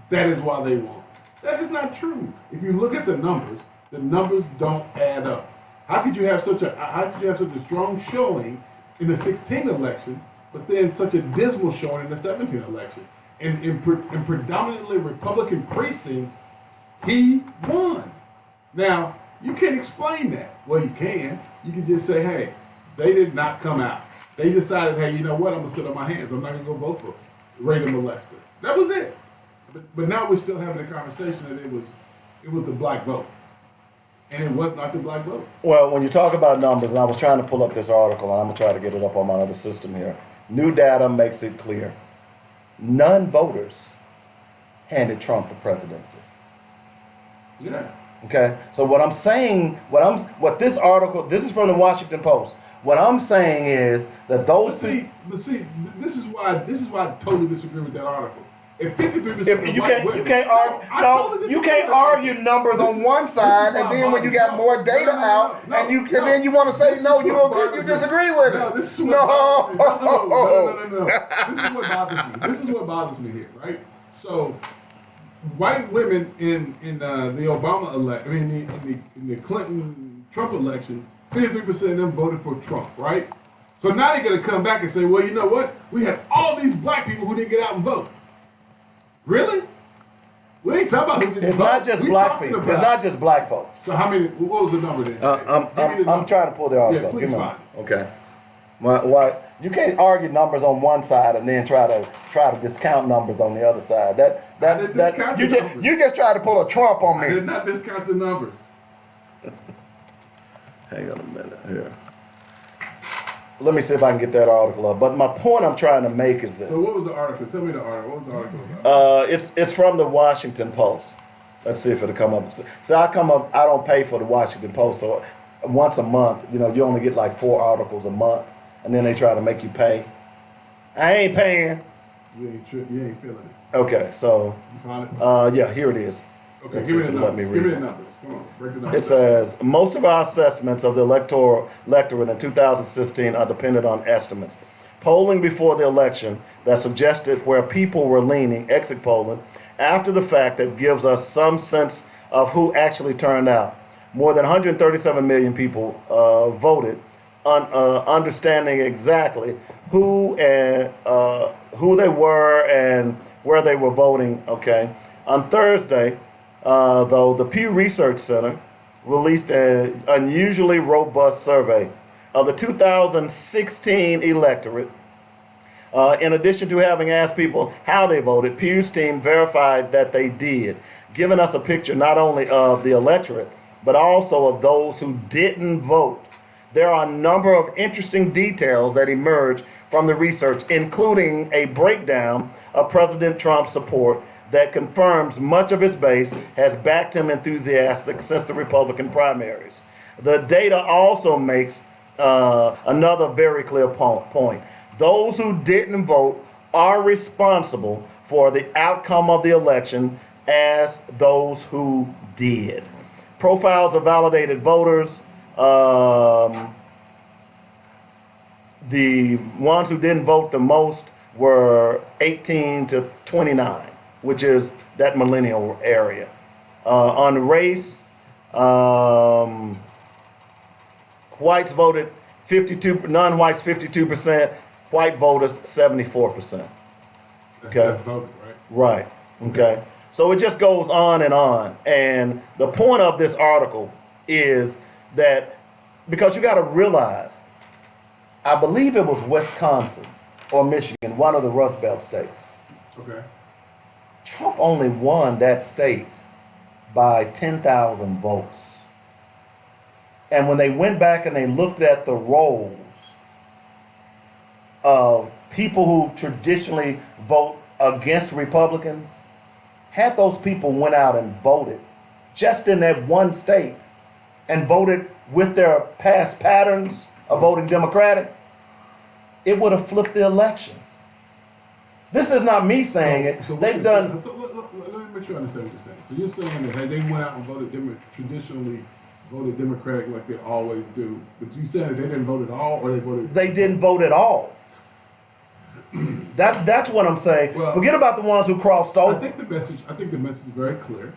that is why they won. That is not true. If you look at the numbers don't add up. How could you have such a strong showing in the 16 election, but then such a dismal showing in the 17 election? And in predominantly Republican precincts, he won. Now, you can't explain that. Well, you can. You can just say, hey, they did not come out. They decided, hey, you know what? I'm going to sit on my hands. I'm not going to go vote for Ray Molester. That was it. But now we're still having a conversation that it was the black vote. And it was not the black vote. Well, when you talk about numbers, and I was trying to pull up this article, and I'm going to try to get it up on my other system here. New data makes it clear. Non-voters handed Trump the presidency. Yeah. Okay? So what I'm saying, what this article, this is from the Washington Post. What I'm saying is that those But see, this is why I totally disagree with that article. If 53% of You white can't, women, you can't argue. I No, totally you disagree can't with that. argue numbers This on is- one this is side, why and it then when you bothers got me. more data out, and then you want to say This is no, you what agree, bothers you me. disagree with No, it. this is what No. bothers me. No. This is what bothers me. This is what bothers me here, right? So, white women in the Obama election, in the Clinton Trump election, 53% of them voted for Trump, right? So now they're gonna come back and say, well, you know what? We had all these black people who didn't get out and vote. Really? We ain't talking about who didn't It's vote. not just We black talking people. about- It's not just black folks. So how many? What was the number then? I'm trying to pull the article. Yeah, up. please Give me a find moment. Okay. Why you can't argue numbers on one side and then try to discount numbers on the other side. I didn't discount the numbers. You just tried to pull a Trump on I did me. not discount the numbers. Hang on a minute here. Let me see if I can get that article up. But my point I'm trying to make is this. So what was the article? Tell me the article. What was the article about? It's from the Washington Post. Let's see if it'll come up. So I don't pay for the Washington Post, so once a month, you only get like 4 articles a month, and then they try to make you pay. I ain't paying. You ain't feeling it. Okay, so You found it? yeah, here it is. Okay, Let's give see me if the it'll numbers. let me Give me read the it. numbers. Come on, break the numbers. It says most of our assessments of the electorate in 2016 are dependent on estimates. Polling before the election that suggested where people were leaning, exit polling, after the fact that gives us some sense of who actually turned out. More than 137 million people voted, understanding exactly who they were and where they were voting. Okay, on Thursday, though, the Pew Research Center released an unusually robust survey of the 2016 electorate. In addition to having asked people how they voted, Pew's team verified that they did, giving us a picture not only of the electorate, but also of those who didn't vote. There are a number of interesting details that emerge from the research, including a breakdown of President Trump's support that confirms much of his base has backed him enthusiastic since the Republican primaries. The data also makes another very clear point. Those who didn't vote are responsible for the outcome of the election as those who did. Profiles of validated voters, the ones who didn't vote the most were 18 to 29, which is that millennial area. On race, whites voted 52, non-whites 52%, white voters 74%. Okay. That's voted, right? Right. Okay. So it just goes on and on. And the point of this article is that because you got to realize, I believe it was Wisconsin or Michigan, one of the Rust Belt states. Okay. Trump only won that state by 10,000 votes. And when they went back and they looked at the rolls of people who traditionally vote against Republicans, had those people went out and voted just in that one state and voted with their past patterns of voting Democratic, it would have flipped the election. This is not me saying it. So They've done. So let me make sure I understand what you're saying. So you're saying that had they went out and traditionally voted Democratic like they always do, but you said that they didn't vote at all, or they voted? They didn't vote at all. That's what I'm saying. Well, Forget about the ones who crossed over. I think the message is very clear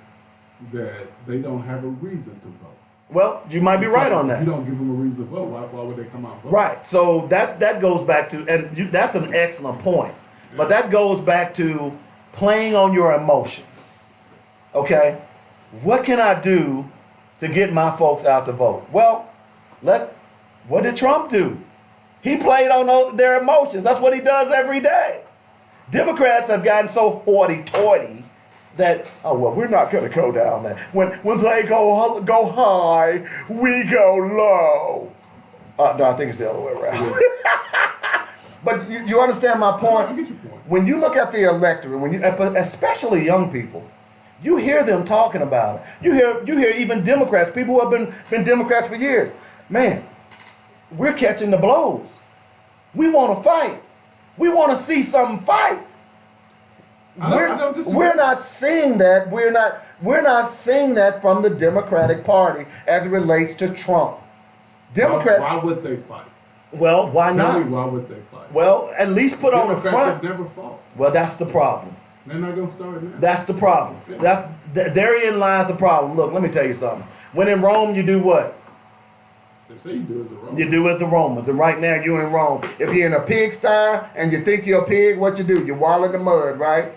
that they don't have a reason to vote. Well, you might be right on If you that. don't give them a reason to vote, why would they come out and vote? Right. So that goes back to, and that's an excellent point. But that goes back to playing on your emotions. Okay? What can I do to get my folks out to vote? Well, what did Trump do? He played on their emotions. That's what he does every day. Democrats have gotten so hoity-toity that, oh, well, we're not going to go down there. When they go high, we go low. No, I think it's the other way around. But you understand my point? I get your point. When you look at the electorate, especially young people, you hear them talking about it. You hear even Democrats, people who have been Democrats for years. Man, we're catching the blows. We want to fight. We want to see something fight. I don't disagree. we're not seeing that. We're not seeing that from the Democratic Party as it relates to Trump. Democrats. Why would they fight? Well, why Tell not? me why would they fight? Well, at least put on the Democrats front. have never fought. Well, that's the problem. They're not going to start now. That's the problem. Therein lies the problem. Look, let me tell you something. When in Rome, you do what? They say you do as a Roman. You do as the Romans. And right now, you're in Rome. If you're in a pigsty and you think you're a pig, what you do? You wallow in the mud, right?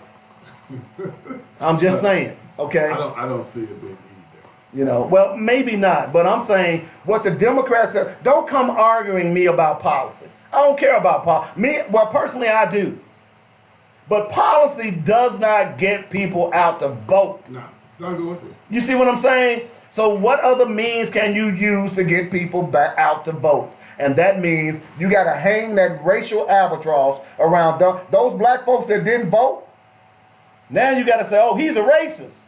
I'm just saying, okay? I don't see a big need there. You know, well, maybe not. But I'm saying what the Democrats say. Don't come arguing me about policy. I don't care about policy. Well, personally, I do. But policy does not get people out to vote. No, it's not going to. You see what I'm saying? So what other means can you use to get people back out to vote? And that means you got to hang that racial albatross around those black folks that didn't vote. Now you got to say, oh, he's a racist.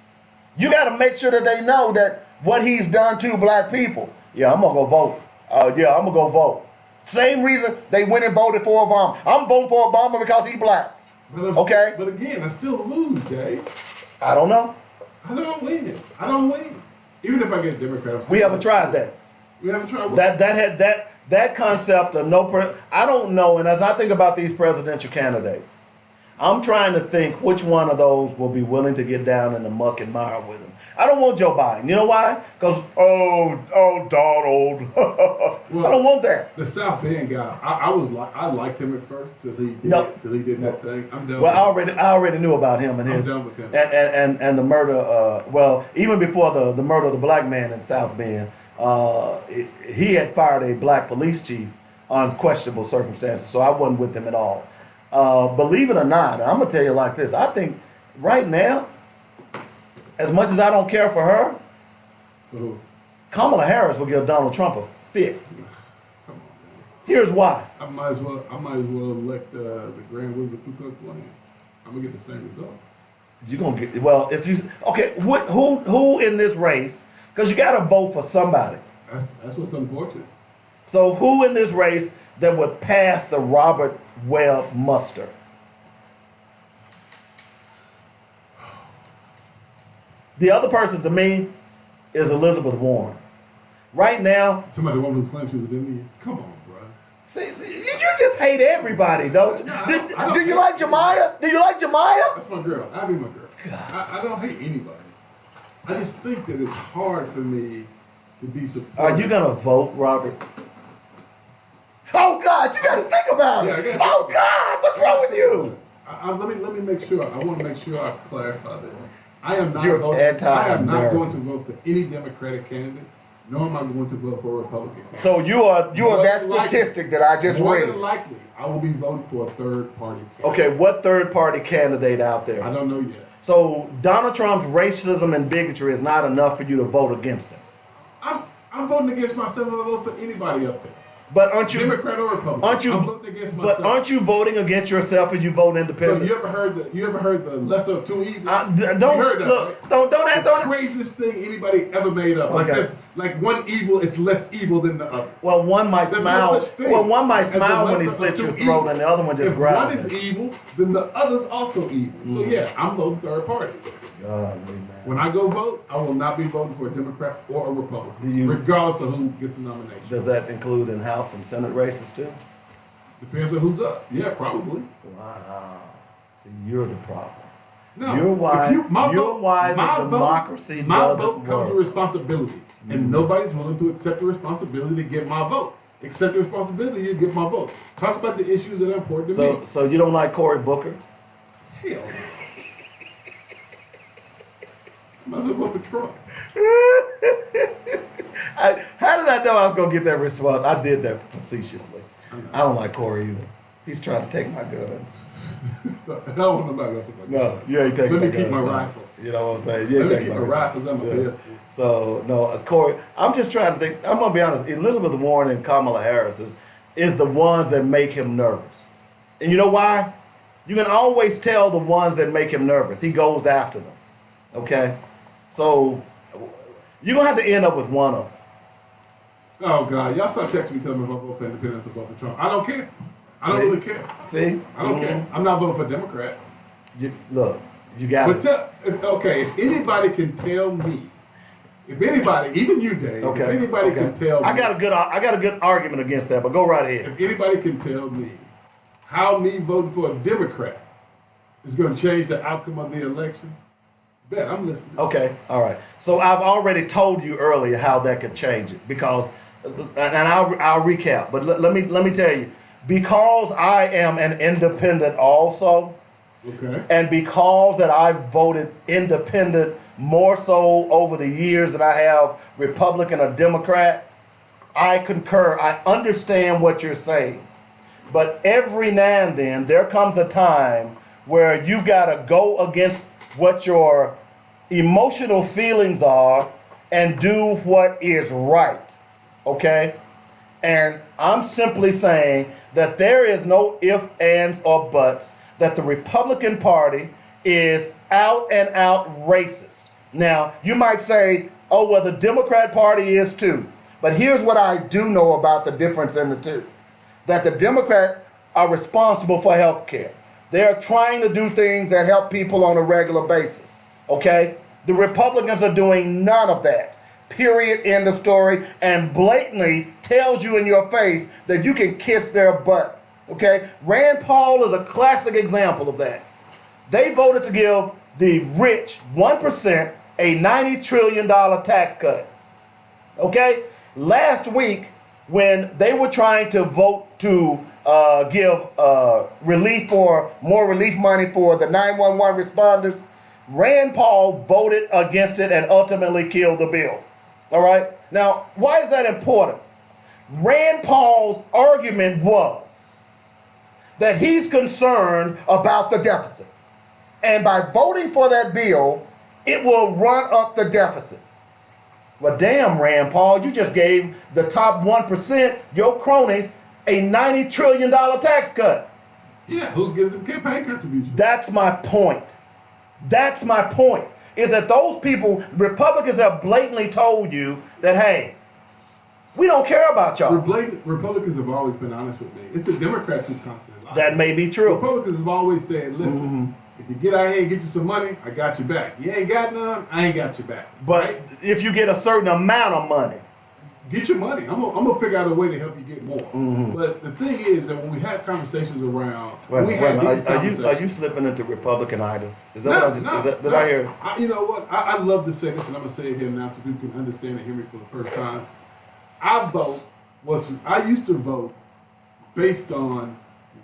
You got to make sure that they know that what he's done to black people. Yeah, I'm going to go vote. Yeah, I'm going to go vote. Same reason they went and voted for Obama. I'm voting for Obama because he's black. Okay? But again, I still lose, Jay. I don't know. I don't win. I don't win. Even if I get Democrat. We haven't tried that. We haven't tried what? That concept of I don't know, and as I think about these presidential candidates, I'm trying to think which one of those will be willing to get down in the muck and mire with him. I don't want Joe Biden. You know why? Because Donald. Well, I don't want that. The South Bend guy. I liked him at first till he did that thing. I'm done. Well, with I already knew about him and I'm his done with him. and the murder. Well, even before the murder of the black man in South Bend, he had fired a black police chief on questionable circumstances. So I wasn't with him at all. Believe it or not, I'm gonna tell you like this. I think right now, as much as I don't care for her, So, Kamala Harris will give Donald Trump a fit. come on, man. Here's why. I might as well elect the Grand Wizard Ku Klux Klan. I'm gonna get the same results. You're gonna get if you okay. Who in this race? Because you got to vote for somebody. That's what's unfortunate. So who in this race that would pass the Robert Webb muster? The other person to me is Elizabeth Warren. Right now, Somebody, the woman who claims she was an Indian. Come on, bro. see, you just hate everybody, don't you? No, I don't Do you hate like Jemiah? Do you like Jemiah? That's my girl. I'll be my girl. I don't hate anybody. I just think that it's hard for me to be supportive. Are you gonna vote, Robert? Oh God, you gotta think about Yeah, I it. gotta Oh think God, what's wrong with you? Let me make sure. I want to make sure I clarify this. I am not You're voting. I am not anti-American. going to vote for any Democratic candidate, nor am I going to vote for a Republican candidate. So you are More that than likely- statistic that I just More read. than likely, I will be voting for a third party candidate. Okay, what third party candidate out there? I don't know yet. So Donald Trump's racism and bigotry is not enough for you to vote against him. I'm voting against myself. I vote for anybody up there, But aren't you? Democrat or Republican. Aren't you? I'm voting against myself. But aren't you voting against yourself and you vote So independent? you ever heard the lesser of two evils? Don't You heard that, look. right? Don't The craziest thing anybody ever made up. Like Okay. this, like one evil is less evil than the other. Well, one might There's smile. no such thing Well, one might as the smile when he lesser slits of your two throat, evils. and the other one just If growls. one is evil, then the other's also evil. So yeah, I'm voting third party. Golly, man. When I go vote, I will not be voting for a Democrat or a Republican, Do you- regardless of who gets the nomination. Does that include in House and Senate races too? Depends on who's up. Yeah, probably. Wow. See, you're the problem. No, You're why- if you're vote- why the my vote- democracy my doesn't vote comes work. with responsibility, and nobody's willing to accept the responsibility to get my vote. Accept the responsibility to get my vote. Talk about the issues that are important to me. So you don't like Cory Booker? Hell no. Might as well vote for Trump. How did I know I was gonna get that response? I did that facetiously. I don't like Cory either. He's trying to take my guns. I don't want nobody else to vote. No, you ain't taking Let my me keep guns. my son. rifles. You know what I'm saying? You Let ain't me taking keep my my guns. rifles and my Yeah. pistols. So no, Cory. I'm just trying to think. I'm gonna be honest. Elizabeth Warren and Kamala Harris is the ones that make him nervous. And you know why? You can always tell the ones that make him nervous. He goes after them. Okay? So you're gonna have to end up with one of them. Oh God, y'all start texting me telling me if I vote for independence or vote for Trump. I don't care. I don't See? really care. See? I don't care. I'm not voting for Democrat. Look, you got But it. okay, if anybody can tell me, if anybody, even you, Dave, Okay. if anybody can tell me, I got a good argument against that, but go right ahead. if anybody can tell me how me voting for a Democrat is going to change the outcome of the election, bet I'm listening. Okay, all right. So I've already told you earlier how that could change it because, and I'll recap. But let me tell you, because I am an independent also, Okay. and because that I've voted independent more so over the years than I have Republican or Democrat, I concur. I understand what you're saying. But every now and then there comes a time where you've got to go against what your emotional feelings are and do what is right. Okay? And I'm simply saying that there is no ifs, ands, or buts, that the Republican Party is out and out racist. Now, you might say, oh, well, the Democrat Party is too. But here's what I do know about the difference in the two. That the Democrats are responsible for health care. They're trying to do things that help people on a regular basis. Okay? The Republicans are doing none of that. Period. End of story. And blatantly tells you in your face that you can kiss their butt. Okay? Rand Paul is a classic example of that. They voted to give the rich 1% a $90 trillion tax cut. Okay? Last week, when they were trying to vote to give more relief money for the 911 responders, Rand Paul voted against it and ultimately killed the bill. All right? Now, why is that important? Rand Paul's argument was that he's concerned about the deficit. And by voting for that bill, it will run up the deficit. Well, damn, Rand Paul, you just gave the top 1%, your cronies, a $90 trillion tax cut. Yeah, who gives them campaign contributions? That's my point. That's my point. Is that those people, Republicans have blatantly told you that, hey, we don't care about y'all. Republicans have always been honest with me. It's the Democrats who constantly lie. That may be true. Republicans have always said, listen, if you get out here and get you some money, I got you back. You ain't got none, I ain't got you back. But right? if you get a certain amount of money, Get your money. I'm gonna figure out a way to help you get more. But the thing is that when we have conversations around, are you slipping into Republicanitis? Is that what I just did I hear? You know what? I love to say this, and I'm gonna say it here now so people can understand and hear me for the first time. I used to vote based on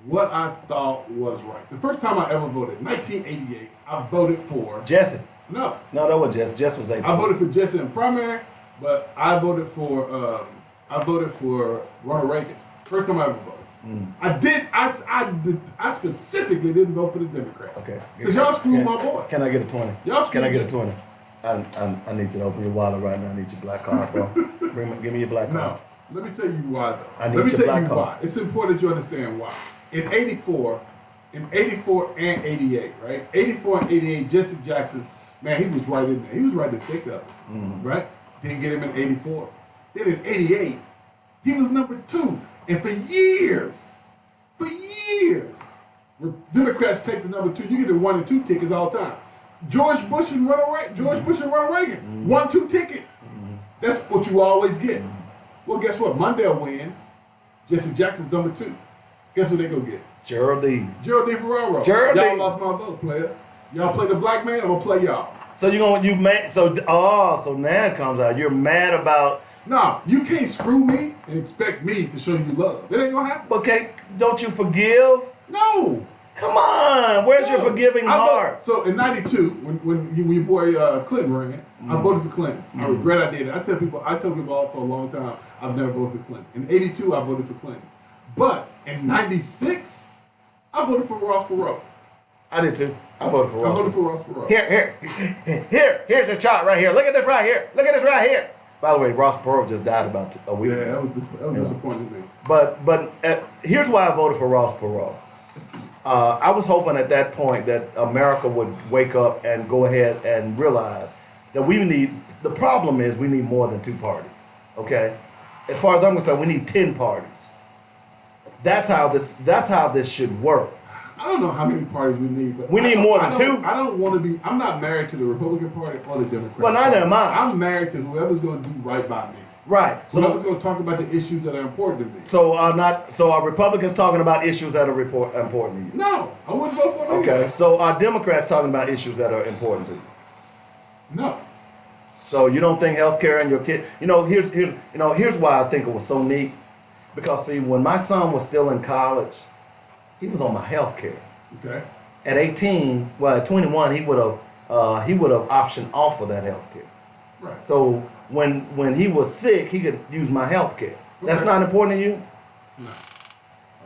what I thought was right. The first time I ever voted, 1988, I voted for Jesse. No, that was Jesse. Jesse was 8. I voted for Jesse in primary, but I voted for Ronald Reagan. First time I ever voted. I specifically didn't vote for the Democrats. Okay. Because y'all screwed my boy. Can I get a 20? Can I get a 20? I need you to open your wallet right now. I need your black card, bro. Give me your black card. No, let me tell you why though. I need your black card. Why. It's important that you understand why. In 84 and 88, right? 84 and 88, Jesse Jackson, man, he was right in there. He was right in the thick of it, right? Didn't get him in 84. Then in 88, he was number 2. And for years, Democrats take the number 2. You get the 1 and 2 tickets all the time. George Bush and Ronald Reagan, 1-2 ticket. That's what you always get. Well, guess what? Mondale wins. Jesse Jackson's number 2. Guess what they go get? Geraldine Ferraro. Geraldine. Y'all lost my vote, player. Y'all play the black man, I'm gonna play y'all. So so now it comes out. You're mad about. No, you can't screw me and expect me to show you love. It ain't gonna happen. Okay, don't you forgive? No. Come on, where's your forgiving heart? So in '92, when your boy Clinton ran, I voted for Clinton. I regret I did it. I tell people all for a long time, I've never voted for Clinton. In '82, I voted for Clinton. But in '96, I voted for Ross Perot. I did too. I voted for Ross Perot. Here's your chart right here. Look at this right here. By the way, Ross Perot just died about a week ago. That was disappointing to me. But here's why I voted for Ross Perot. I was hoping at that point that America would wake up and go ahead and realize that the problem is we need more than 2 parties, okay? As far as I'm concerned, we need 10 parties. That's how this should work. don't know how many parties we need, but We need more than two. I don't want to be. I'm not married to the Republican Party or the Democratic. Well, neither am I. I'm married to whoever's going to do right by me. Right. Whoever's So, going to talk about the issues that are important to me. so are Republicans talking about issues that are important to you? No, I wouldn't vote for them. Okay. Anyway. So are Democrats talking about issues that are important to you? No. So you don't think healthcare and your kid? Here's why I think it was so neat. Because see, when my son was still in college, he was on my healthcare. Okay. At 18, well, at 21, he would have optioned off of that healthcare. Right. So when he was sick, he could use my health care. That's Okay. not important to you? No.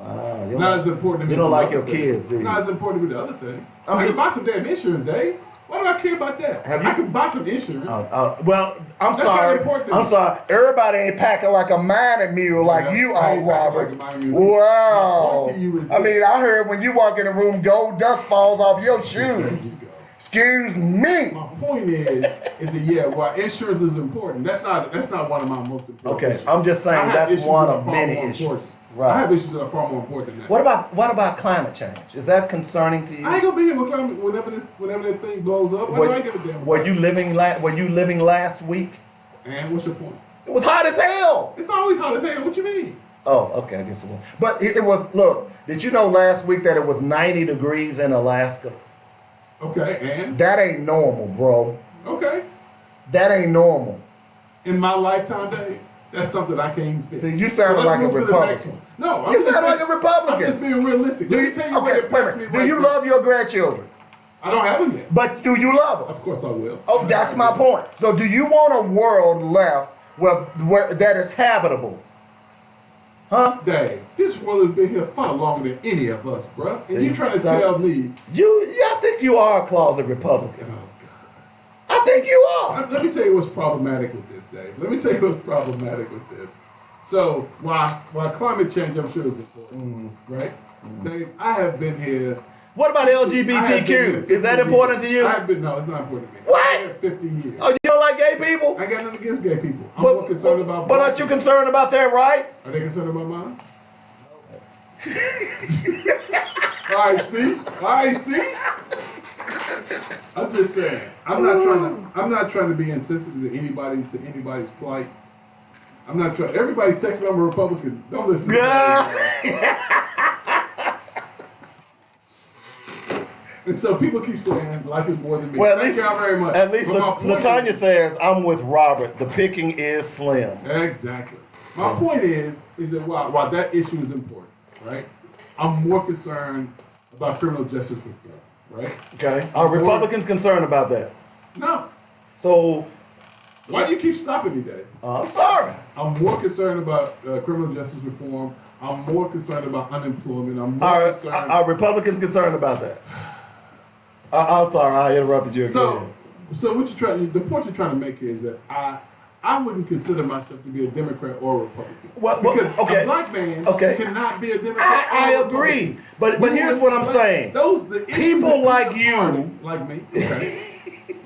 Wow, you Not don't, as important to me. you don't as like the your other thing. kids, do you? Not as important to me the other thing. I'm I just- can buy some damn insurance, Dave. Why do I care about that? Have you- I can buy some insurance. Well, I'm That's not sorry. important to I'm me. sorry. Everybody ain't packing like a mining mule like Yeah, you I are, ain't packing Robert. like a mining mule. Wow. My point to you is I this. mean, I heard when you walk in the room, gold dust falls off your There shoes. you go. Excuse me. My point is that yeah, while insurance is important, that's not one of my most important. Okay, issues. I'm just saying I have that's issues one that are of far many more issues. important. Right. I have issues that are far more important than that. What about climate change? Is that concerning to you? I ain't gonna be here with climate whenever that thing blows up. Why do I give a damn? Were you living last week? And what's your point? It was hot as hell. It's always hot as hell. What you mean? Oh, okay, I guess it was. But it was. Look, did you know last week that it was 90 degrees in Alaska? Okay, and That ain't normal, bro. okay. That ain't normal. In my lifetime, Dave, that's something I can't even fix. See, you sounded let's like a move to the next Republican. one. No, I'm You just sound like a being- Republican. I'm just being realistic. Do Let you, me tell you what okay, it wait a affects me minute. Do right you now. love your grandchildren? I don't have them yet. But do you love them? Of course I will. Oh, that's my point. So do you want a world left where that is habitable? Huh? Dave, this world has been here far longer than any of us, bruh. And See, you trying to so- tell me, I think you are a closet Republican. oh, I think you are. God. Let me tell you what's problematic with this, Dave. Let me tell you what's problematic with this. So, while climate change, I'm sure is important, right? Dave, I have been here. What about I have been here LGBTQ? Is that 50 important to years. you? I have been, no, it's not important to me. What? I've been here 50 years. Oh, you don't like gay people? I got nothing against gay people. I'm more concerned about But black aren't you people. concerned about their rights? Are they concerned about mine? All right, see? I'm just saying. I'm not trying to be insensitive to anybody's plight. I'm not trying. Everybody text me I'm a Republican. Don't listen to that. And so people keep saying life is more than me. Well, Thank y'all very much. at least But my point Latanya is- says, I'm with Robert. The picking is slim. Exactly. My point is that while that issue is important, right? I'm more concerned about criminal justice reform, right? Okay. Are Republicans concerned about that? No. So, Why do you keep stopping me, Dave? I'm sorry. I'm more concerned about criminal justice reform. I'm more concerned about unemployment. I'm more Are concerned. Republicans concerned about that? I'm sorry, I interrupted you again. So what you're trying? The point you're trying to make here is that I wouldn't consider myself to be a Democrat or a Republican. Well, because okay. a black man Okay. cannot be a Democrat. I or a agree. Republican. But here's what I'm saying. The issues People that like come you- apart, like me. Okay.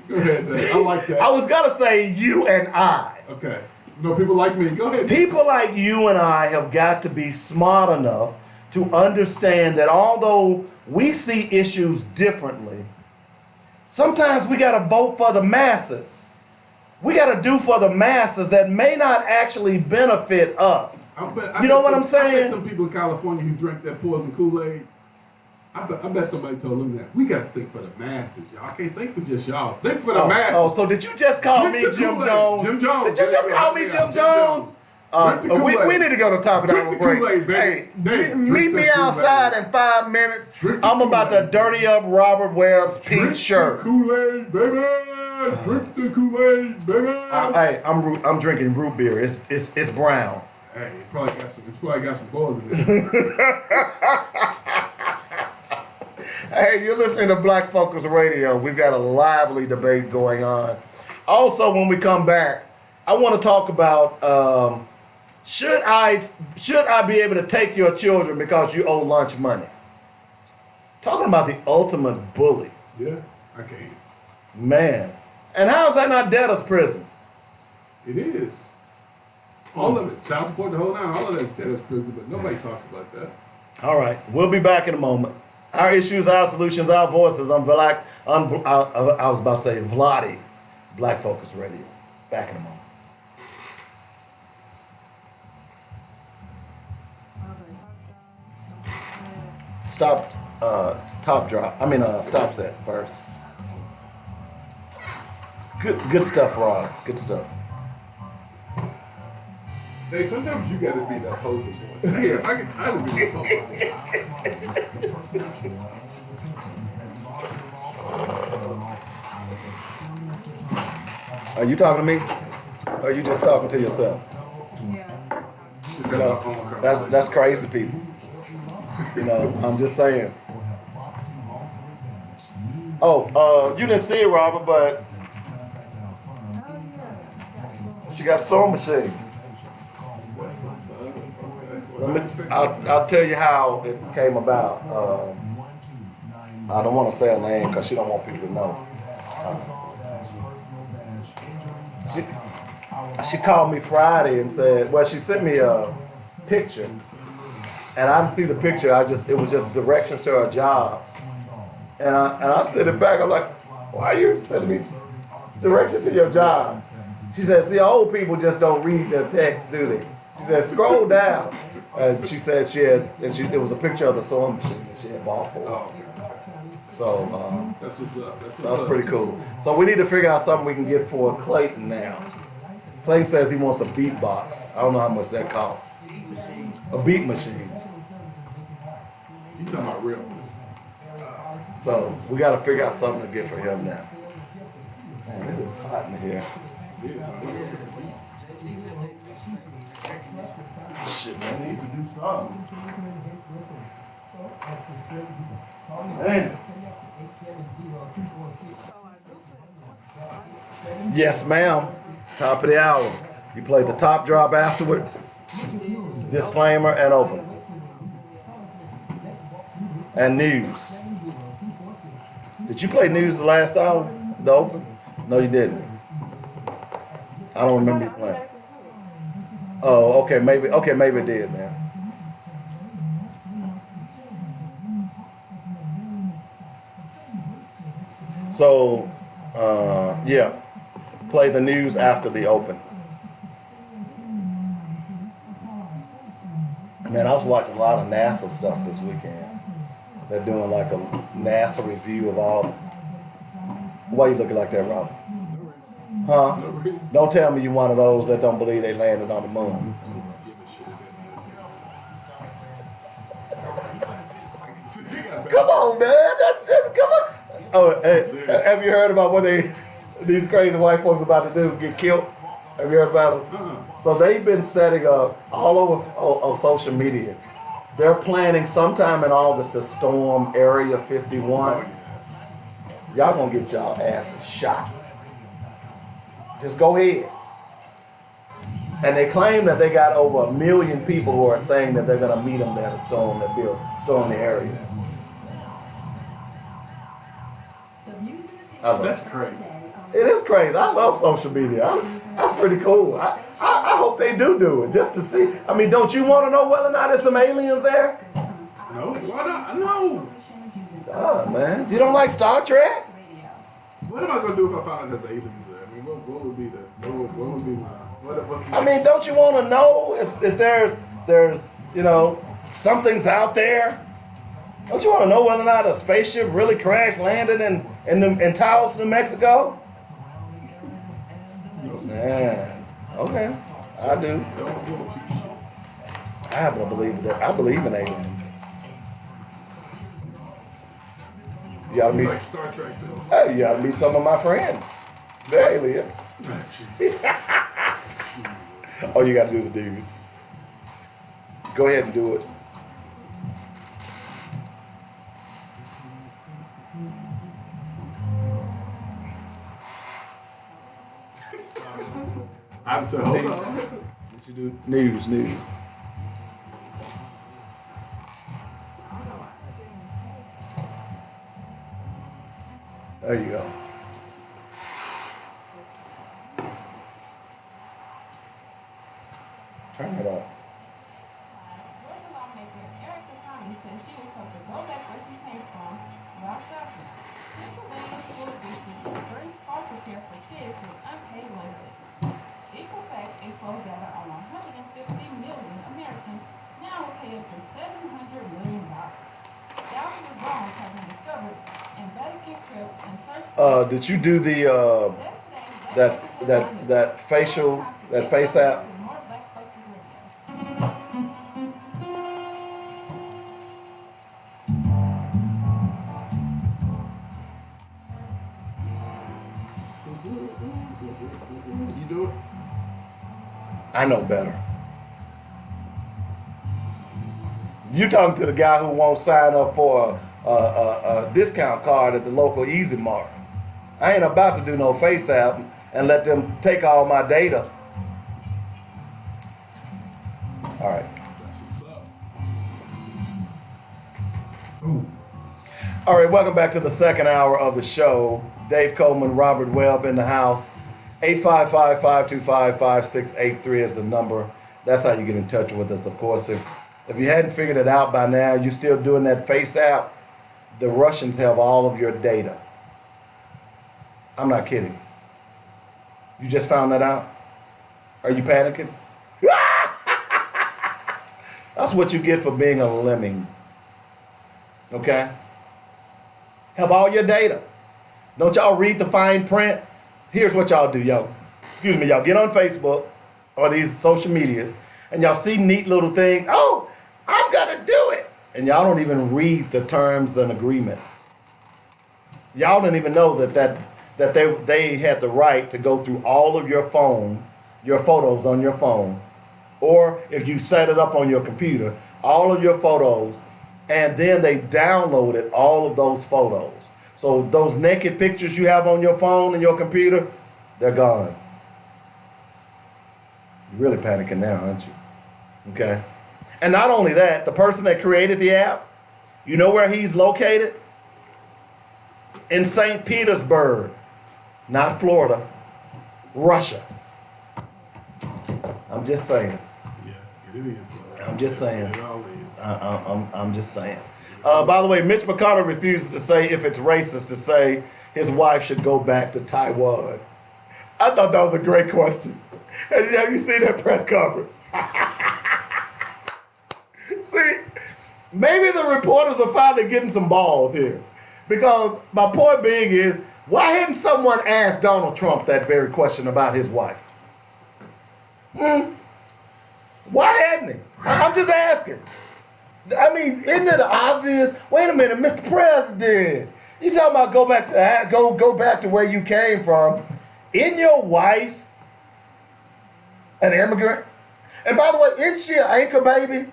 Go ahead, Dave. I like that. I was going to say you and I. Okay. No, people like me. Go ahead. People like you and I have got to be smart enough to understand that although we see issues differently, sometimes we got to vote for the masses. We got to do for the masses that may not actually benefit us. You know what I'm I saying? bet some people in California who drank that poison Kool-Aid, I bet somebody told them that. We got to think for the masses, y'all. Can't think for just y'all. Think for the masses. Oh, so did you just call Drink me the Jim Kool-Aid. Jones? Jim Jones. Did you just Yeah, call me yeah, Jim Jim Jones? Drink the Kool-Aid. We need to go to top of the Drink hour the break. Kool-Aid, baby. Hey, Dave, meet drink me the outside Kool-Aid. in 5 minutes. Drink the I'm about to Kool-Aid. dirty up Robert Webb's pink Drink shirt. the Kool-Aid, baby. Drink the Kool-Aid, baby. Hey, I'm drinking root beer. It's brown. Hey, it's probably got some balls in it. Hey, you're listening to Black Focus Radio. We've got a lively debate going on. Also, when we come back, I want to talk about should I be able to take your children because you owe lunch money? Talking about the ultimate bully, Yeah, I can't. man. And how is that not debtor's prison? It is. All of it. Child support, the whole nine. All of that's debtor's prison, but nobody talks about that. All right, we'll be back in a moment. Our issues, our solutions, our voices on Black. I was about to say Vladi, Black Focus Radio. Back in a moment. Stop. Top drop. Stop set first. Good stuff, Rod. Good stuff. Hey, sometimes you gotta be the opposing voice. Damn, I get tired of being the opposing. Are you talking to me? Or are you just talking to yourself? You know, that's crazy, people. You know, I'm just saying. Oh, you didn't see it, Robert, but she got a sewing machine. I'll tell you how it came about. I don't want to say her name because she don't want people to know. She called me Friday and said, well, she sent me a picture, and I didn't see the picture. It was just directions to her job, and I sent it back. I'm like, why are you sending me directions to your job? She said, see, old people just don't read their text, do they? She said, scroll down. And she said it was a picture of the sewing machine that she had bought for her. So That's what's up. that's pretty cool. So we need to figure out something we can get for Clayton now. Clayton says he wants a beat box. I don't know how much that costs. A beat machine. You talking about real? So we got to figure out something to get for him now. Man, it is hot in here. Shit, man, I need to do something. Man. Yes, ma'am. Top of the hour. You play the top drop afterwards. Disclaimer and open. And news. Did you play news the last hour? The open? No, you didn't. I don't remember you playing. Oh, okay, maybe it did, man. So, yeah, play the news after the open. Man, I was watching a lot of NASA stuff this weekend. They're doing like a NASA review of all. Why you looking like that, Rob? Huh? Don't tell me you one of those that don't believe they landed on the moon. Come on, man. Come on. Oh, hey, have you heard about what these crazy white folks about to do? Get killed? Have you heard about them? So they've been setting up all over on social media. They're planning sometime in August to storm Area 51. Y'all gonna get y'all asses shot. Just go ahead. And they claim that they got over 1 million people who are saying that they're gonna meet them there to storm the area. That's crazy. It is crazy. I love social media. That's pretty cool. I hope they do it just to see. I mean, don't you want to know whether or not there's some aliens there? No, why not? No. God, man. You don't like Star Trek? What am I gonna do if I found out there's aliens there? I mean, what would be what's I mean, don't you want to know if there's something's out there? Don't you want to know whether or not a spaceship really crashed landed in Taos, New Mexico? Man, okay, I do. I happen to believe that. I believe in aliens. You gotta meet. like Star Trek though? Hey, you gotta meet some of my friends. They're aliens. Oh, you gotta do the news. Go ahead and do it. I'm so hold on. What you do? News. There you go. Turn it up. Georgia lawmaker Erica Thomas said she was told to go back where she came from Did you do the that facial that face app? You do it? I know better. You talking to the guy who won't sign up for a discount card at the local Easy Mart. I ain't about to do no face app and let them take all my data. All right. That's what's up. All right, welcome back to the second hour of the show. Dave Coleman, Robert Webb in the house. 855-525-5683 is the number. That's how you get in touch with us. Of course, if you hadn't figured it out by now, you're still doing that face app, the Russians have all of your data. I'm not kidding. You just found that out? Are you panicking? That's what you get for being a lemming. Okay? Have all your data. Don't y'all read the fine print? Here's what y'all do, y'all. Excuse me, y'all get on Facebook or these social medias and y'all see neat little things. Oh, I'm gonna do it. And y'all don't even read the terms and agreement. Y'all don't even know that they had the right to go through all of your phone, your photos on your phone, or if you set it up on your computer, all of your photos, and then they downloaded all of those photos. So those naked pictures you have on your phone and your computer, they're gone. You're really panicking now, aren't you? Okay. And not only that, the person that created the app, you know where he's located? In St. Petersburg, not Florida, Russia. I'm just saying. Yeah, it is. I'm just saying. It all is. I'm just saying. By the way, Mitch McConnell refuses to say if it's racist to say his wife should go back to Taiwan. I thought that was a great question. Have you seen that press conference? See, maybe the reporters are finally getting some balls here. Because my point being is, why hadn't someone asked Donald Trump that very question about his wife? Why hadn't he? I'm just asking. I mean, isn't it obvious? Wait a minute, Mr. President. You talking about go back to where you came from? Isn't your wife an immigrant? And by the way, isn't she an anchor baby?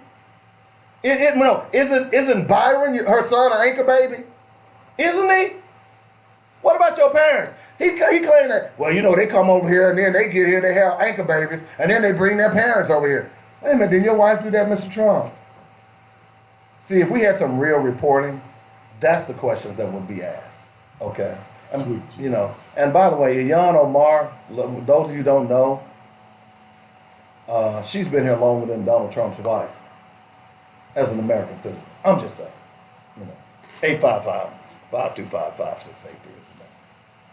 Isn't Byron her son an anchor baby? Isn't he? What about your parents? He claimed that. Well, you know, they come over here and then they get here, they have anchor babies, and then they bring their parents over here. Wait a minute, did your wife do that, Mr. Trump? See, if we had some real reporting, that's the questions that would be asked. Okay. Sweet. You know. And by the way, Ilhan Omar, those of you who don't know, she's been here longer than Donald Trump's wife as an American citizen. I'm just saying. You know. 855-525-5683 is the number.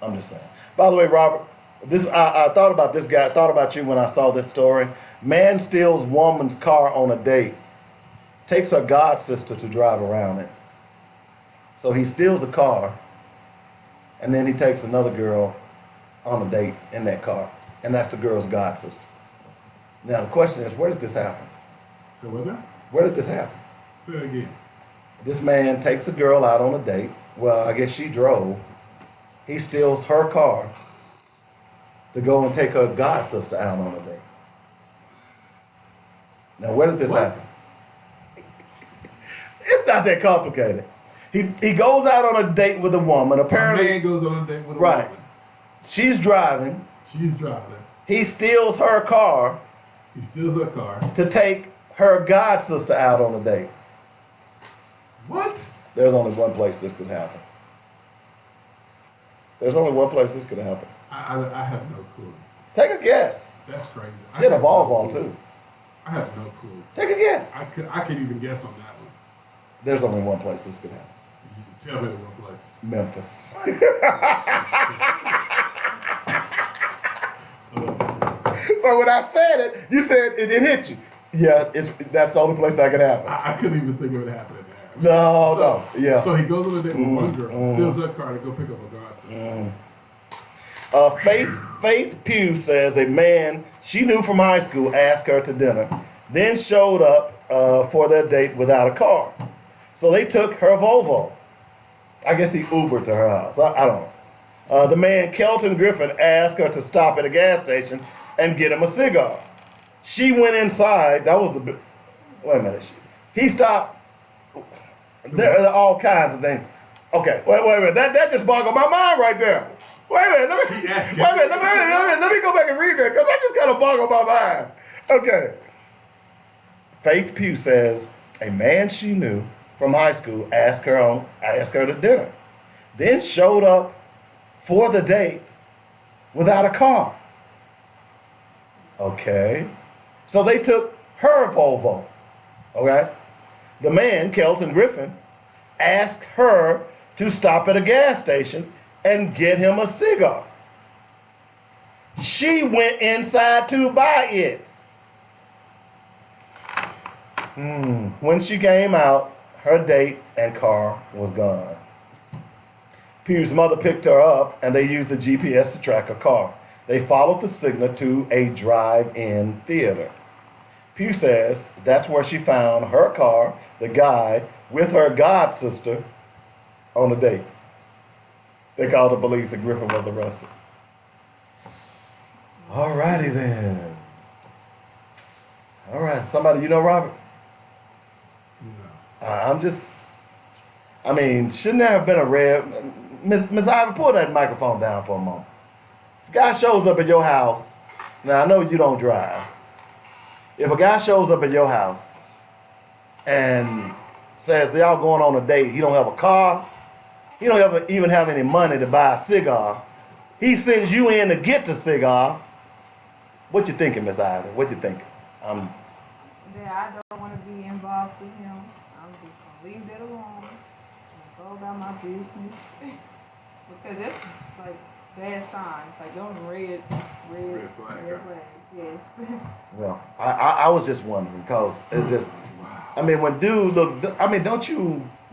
I'm just saying. By the way, Robert, I thought about this guy. I thought about you when I saw this story. Man steals woman's car on a date. Takes her god sister to drive around it. So he steals a car, and then he takes another girl on a date in that car, and that's the girl's god sister. Now the question is, where did this happen? So what now? Where did this happen? Say it again. This man takes a girl out on a date. Well, I guess she drove. He steals her car to go and take her god sister out on a date. Now where did this happen? It's not that complicated. He goes out on a date with a woman. Apparently, a man goes on a date with a right. woman. She's driving. She's driving. He steals her car He steals her car. to take her god sister out on a date. What? There's only one place this could happen. There's only one place this could happen. I have no clue. Take a guess. That's crazy. She had a volleyball too. I have no clue. Take a guess. I could even guess on that one. There's only one place this could happen. You can tell me the one place. Memphis. So when I said it, you said it hit you. Yeah, that's the only place that could happen. I couldn't even think of it happening there. No. Yeah. So he goes on a date with one girl, steals her car to go pick up a god sister. Faith Pugh says a man she knew from high school asked her to dinner, then showed up for their date without a car. So they took her Volvo. I guess he Ubered to her house. I don't know. The man, Kelton Griffin, asked her to stop at a gas station and get him a cigar. She went inside. That was a bit. Wait a minute. He stopped. There are all kinds of things. Okay, wait a minute. That just boggled my mind right there. Wait a minute. Let me go back and read that because that just kind of boggled my mind. Okay. Faith Pugh says a man she knew from high school asked her to dinner, then showed up for the date without a car. Okay. So they took her Volvo. Okay. The man, Kelton Griffin, asked her to stop at a gas station and get him a cigar. She went inside to buy it. When she came out, her date and car was gone. Pugh's mother picked her up and they used the GPS to track her car. They followed the signal to a drive-in theater. Pugh says that's where she found her car, the guy, with her god sister on a date. They called the police and Griffin was arrested. Alrighty then. All right, somebody, you know Robert? No. Shouldn't there have been a red... Miss Ivy, pull that microphone down for a moment. If a guy shows up at your house, now I know you don't drive. If a guy shows up at your house and says they all going on a date, he don't have a car, he don't even have any money to buy a cigar, he sends you in to get the cigar, what you thinking, Miss Ivy? What you thinking? Yeah, I don't want to be involved with him. I'm just going to leave that alone and go about my business. Because that's like bad signs. Like those red flags, yes. Well, I was just wondering because it just, when dude look,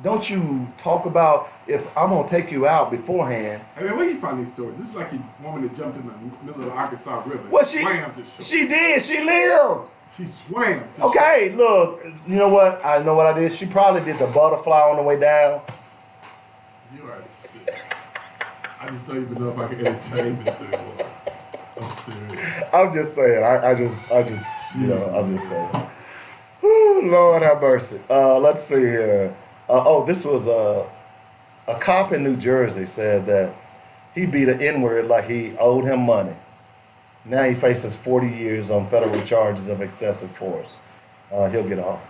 don't you talk about if I'm gonna take you out beforehand? Where you find these stories? This is like a woman that jumped in the middle of the Arkansas River. Well, swam to shore. she did. She lived. She swam to shore. Okay, look, you know what? I know what I did. She probably did the butterfly on the way down. You are sick. I just don't even know if I can entertain this anymore. I'm serious. I'm just saying. I'm just saying. Whew, Lord have mercy. Let's see here. This was a cop in New Jersey said that he beat an N-word like he owed him money. Now he faces 40 years on federal charges of excessive force. He'll get off.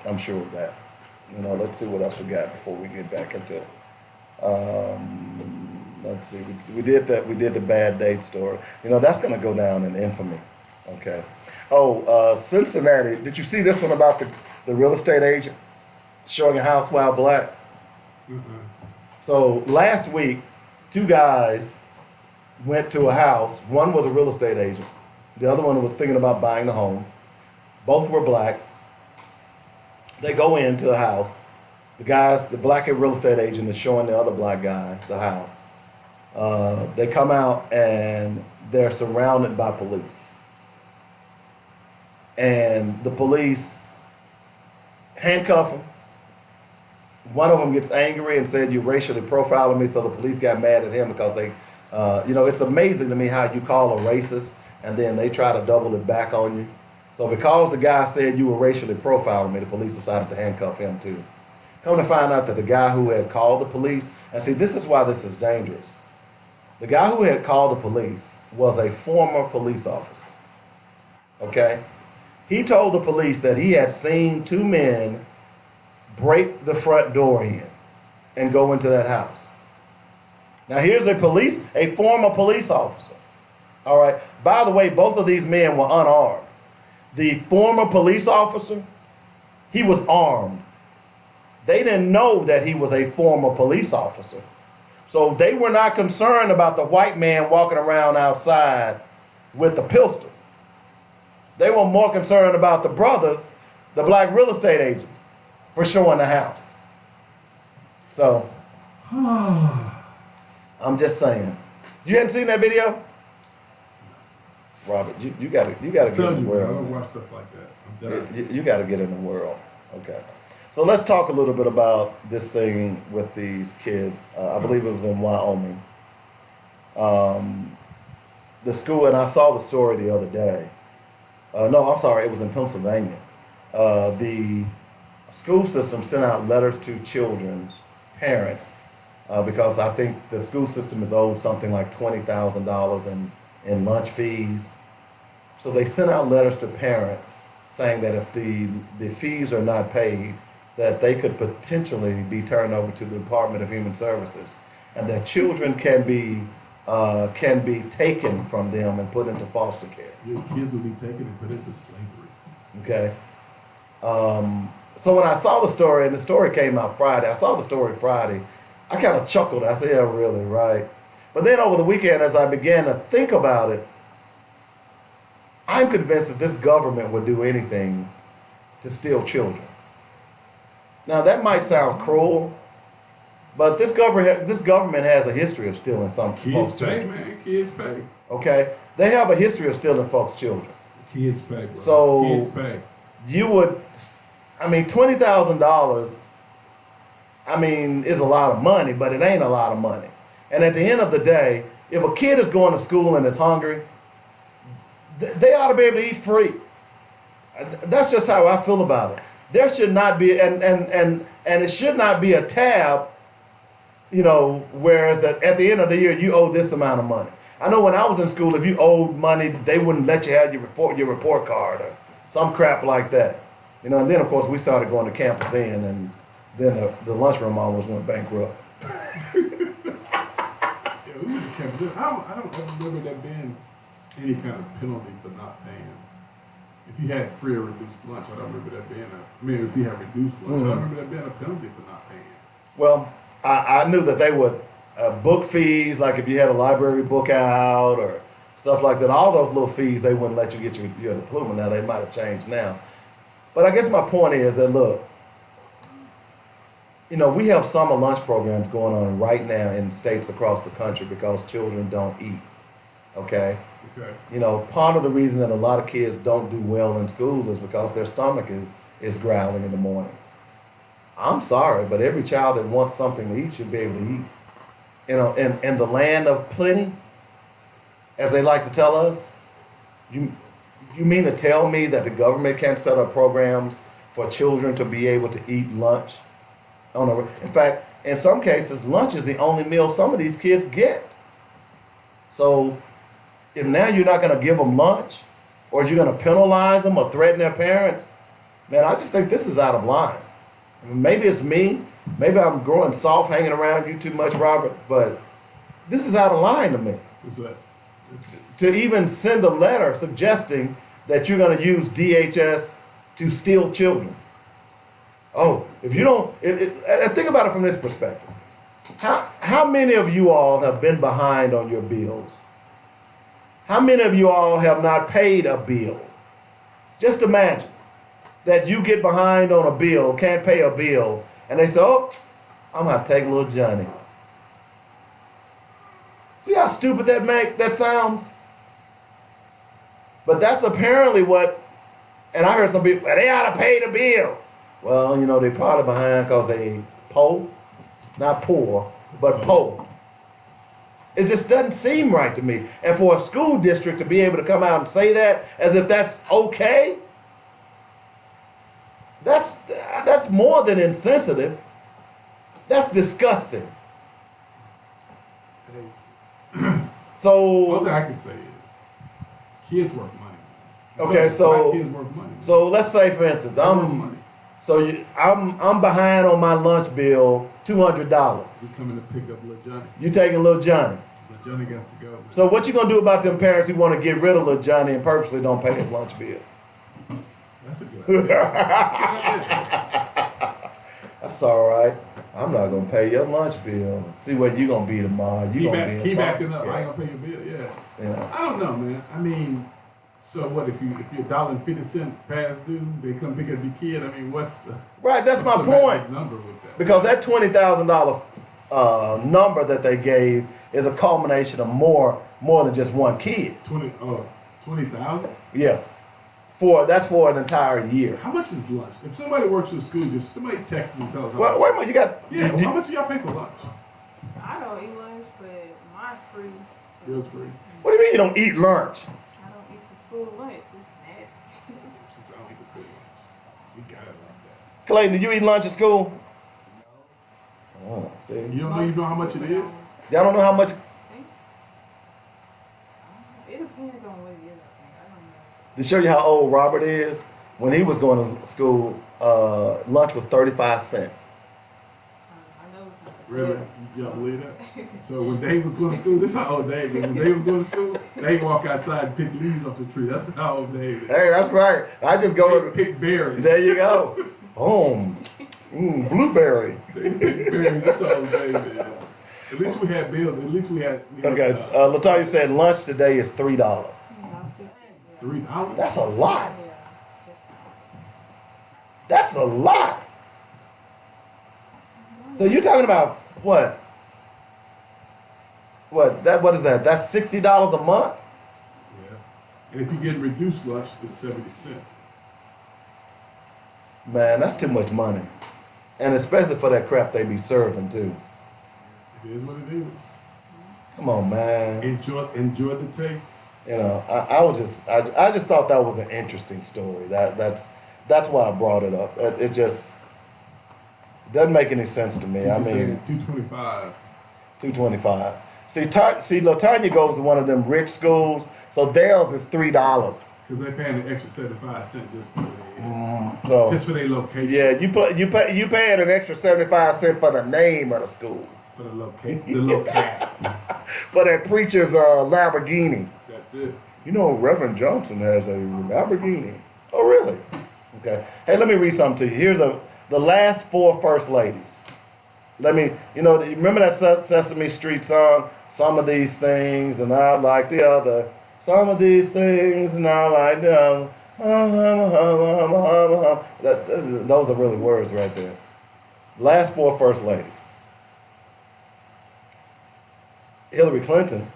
I'm sure of that. Let's see what else we got before we get back into it. Let's see. We did that. We did the bad date story. That's going to go down in infamy. Okay. Cincinnati. Did you see this one about the real estate agent showing a house while black? Mm-hmm. So last week, two guys went to a house. One was a real estate agent. The other one was thinking about buying the home. Both were black. They go into the house. The black real estate agent is showing the other black guy the house. They come out and they're surrounded by police. And the police handcuff them. One of them gets angry and said, "You racially profiling me," so the police got mad at him because they, it's amazing to me how you call a racist and then they try to double it back on you. So because the guy said you were racially profiling me, the police decided to handcuff him too. Come to find out that the guy who had called the police, and see, this is why this is dangerous. The guy who had called the police was a former police officer. Okay? He told the police that he had seen two men break the front door in and go into that house. Now here's a former police officer. All right. By the way, both of these men were unarmed. The former police officer, he was armed. They didn't know that he was a former police officer. So they were not concerned about the white man walking around outside with the pistol. They were more concerned about the brothers, the black real estate agent. for showing the house. So, I'm just saying. You hadn't seen that video? Robert, you gotta get Tell in the you, man, I world. don't watch stuff like that. I'm done. You gotta get in the world. Okay. So let's talk a little bit about this thing with these kids. I believe it was in Wyoming. The school, and I saw the story the other day. No, I'm sorry, it was in Pennsylvania. The school system sent out letters to children's parents because I think the school system is owed something like $20,000 in lunch fees. So they sent out letters to parents saying that if the fees are not paid, that they could potentially be turned over to the Department of Human Services, and that children can be taken from them and put into foster care. Your kids will be taken and put into slavery. Okay. So when I saw the story, and the story came out Friday, I saw the story Friday, I kind of chuckled. I said, yeah, really, right? But then over the weekend, as I began to think about it, I'm convinced that this government would do anything to steal children. Now, that might sound cruel, but this government has a history of stealing some Kids folks' pay, children. man. Kids pay. Okay? They have a history of stealing folks' children. Kids pay, bro. So- Kids pay. You would, $20,000, is a lot of money, but it ain't a lot of money. And at the end of the day, if a kid is going to school and is hungry, they ought to be able to eat free. That's just how I feel about it. There should not be, and it should not be a tab, whereas that at the end of the year, you owe this amount of money. I know when I was in school, if you owed money, they wouldn't let you have your report card or some crap like that. And then of course we started going to Campus Inn, and then the lunchroom almost went bankrupt. Yeah, we went to campus. I don't remember there being any kind of penalty for not paying. If you had free or reduced lunch, I don't remember that being if you had reduced lunch, I don't remember that being a penalty for not paying. Well, I knew that they would book fees, like if you had a library book out or stuff like that. All those little fees, they wouldn't let you get your diploma. Now they might have changed now, but I guess my point is that look, we have summer lunch programs going on right now in states across the country because children don't eat. Okay. Okay. Part of the reason that a lot of kids don't do well in school is because their stomach is growling in the mornings. I'm sorry, but every child that wants something to eat should be able to eat. In the land of plenty, as they like to tell us, you mean to tell me that the government can't set up programs for children to be able to eat lunch? In fact, in some cases, lunch is the only meal some of these kids get. So if now you're not going to give them lunch, or you're going to penalize them or threaten their parents, man, I just think this is out of line. Maybe it's me. Maybe I'm growing soft hanging around you too much, Robert, but this is out of line to me. What's that? To even send a letter suggesting that you're going to use DHS to steal children. Oh, if you don't, and think about it from this perspective. How many of you all have been behind on your bills? How many of you all have not paid a bill? Just imagine that you get behind on a bill, can't pay a bill, and they say, oh, I'm going to take little Johnny. See how stupid that sounds? But that's apparently what, and I heard some people, well, they ought to pay the bill. Well, they probably behind because they poor, not poor, but poor. It just doesn't seem right to me. And for a school district to be able to come out and say that as if that's okay, that's more than insensitive. That's disgusting. So All that I can say is, kids worth money. okay, so Black kids worth money. so let's say for instance, They're worth money. I'm behind on my lunch bill, $200. We coming to pick up little Johnny. You taking little Johnny. Little Johnny got to go. Man. So what you gonna do about them parents who want to get rid of little Johnny and purposely don't pay his lunch bill? That's a good idea. That's all right. I'm not gonna pay your lunch bill. See what you gonna be tomorrow. You Keep gonna be in acting foster up. care. I ain't gonna pay your bill. Yeah. Yeah. I don't know, man. So what if you're $1.50 past due, they come pick up your kid? I mean, what's the Right, that's my what's the magic point. number with that? Because that $20,000 number that they gave is a culmination of more than just one kid. 20,000? Yeah, that's for an entire year. How much is lunch? If somebody works for the school, just somebody texts us and tells us. Well, wait a minute, you got Yeah, well, how much do y'all pay for lunch? I don't eat lunch, but mine's free. Yours free. What do you mean you don't eat lunch? I don't eat the school lunch. It's nasty. She said, I don't eat the school lunch. We got it like that. Clayton, did you eat lunch at school? Oh, see, You don't even know how much it is? y'all don't know how much. It depends on what year I think. I don't know. To show you how old Robert is, when he was going to school, lunch was 35 cents. I know it's not. Really? Y'all believe that? So when Dave was going to school, this is how old Dave is. When Dave was going to school, Dave walk outside and pick leaves off the tree. That's how old Dave is. Hey, that's right. I just go. Pick berries. There you go. Boom. Blueberry. They pick berries. That's how old Dave is. At least we had bills. At least we had. Okay, Latoya said lunch today is $3. $3. That's a lot. Yeah. That's a lot. So you're talking about what? What is that? That's $60 a month? Yeah. And if you get reduced lunch, it's 70 cents. Man, that's too much money. And especially for that crap they be serving too. It is what it is. Come on, man. Enjoy the taste. You know, I just thought that was an interesting story. That's why I brought it up. It just doesn't make any sense to me. I mean, $2.25. $2.25. See, LaTanya goes to one of them rich schools, so theirs is $3. Because they're paying an extra 75 cents So just for their location. yeah, you paying an extra 75 cents for the name of the school, For the locale. for that preacher's Lamborghini. That's it. You know, Reverend Johnson has a Lamborghini. Oh, really? Okay. Hey, let me read something to you. Here's the last 4 first ladies. You remember that Sesame Street song? Some of these things and not like the other. Some of these things and not like the other. Those are really words right there. Last 4 first ladies. Hillary Clinton,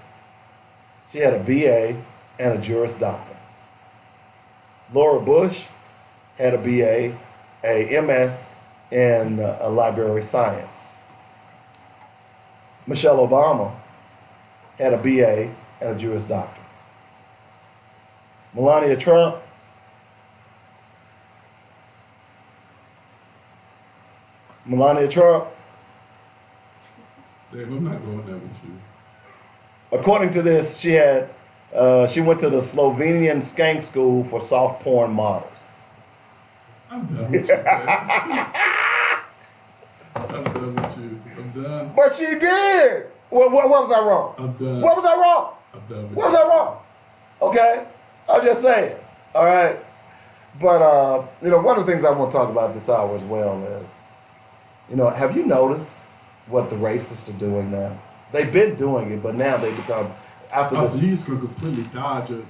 she had a BA and a Juris Doctor. Laura Bush had a BA, a MS in library science. Michelle Obama had a BA and a Juris Doctor. Melania Trump Dave, I'm not going there with you. according to this, she went to the Slovenian skank school for soft porn models. I'm done with you, Dave. I'm done with you. I'm done. But she did. What was I wrong? I'm done. What was I wrong? I'm done with What was I wrong? Okay, I'm just saying. All right, but one of the things I want to talk about this hour as well is, have you noticed what the racists are doing now? They've been doing it, but now they become after Oh, this. so you just gonna completely dodge an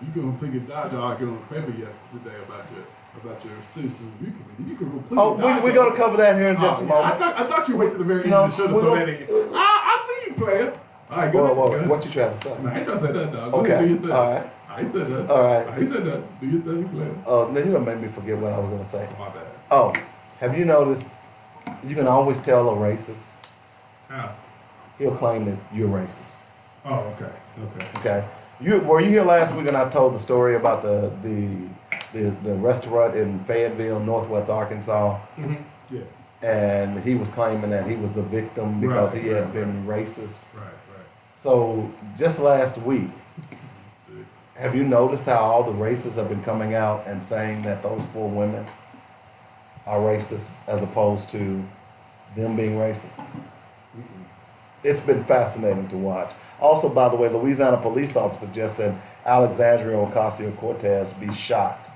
argument on paper yesterday about your citizen. You can completely. Oh, we're going to cover that here in just a moment. I thought you wait to the very end No, to show the we throw don't- that in. I see you playing. All right, go Well, ahead. what you trying to say? Nah, I ain't trying to say that, dog. Go Okay, ahead, do your thing. all right. I ain't said that. All right. I ain't said that. Do your thing, player. Oh, now you don't make me forget what I was going to say. My bad. Oh, have you noticed? You can always tell a racist. How? He'll claim that you're racist. Oh, okay. Okay. Were you here last week and I told the story about the restaurant in Fayetteville, Northwest Arkansas, Mm-hmm. Yeah. and he was claiming that he was the victim because Right, he had right, been racist. Right. So just last week, See. have you noticed how all the racists have been coming out and saying that those 4 women are racist as opposed to them being racist? It's been fascinating to watch. Also, by the way, Louisiana police officer suggested Alexandria Ocasio-Cortez be shot.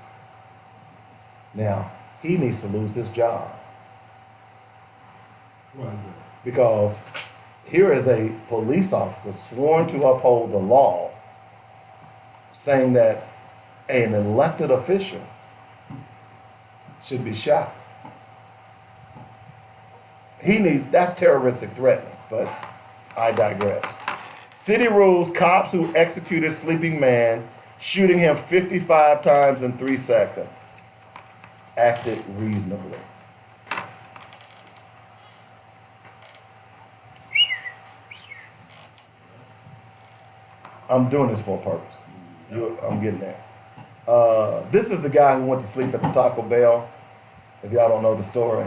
Now, he needs to lose his job Why is that? because here is a police officer sworn to uphold the law saying that an elected official should be shot. That's terroristic threatening, but I digress. City rules cops who executed sleeping man, shooting him 55 times in 3 seconds, acted reasonably. I'm doing this for a purpose. I'm getting there. This is the guy who went to sleep at the Taco Bell, if y'all don't know the story.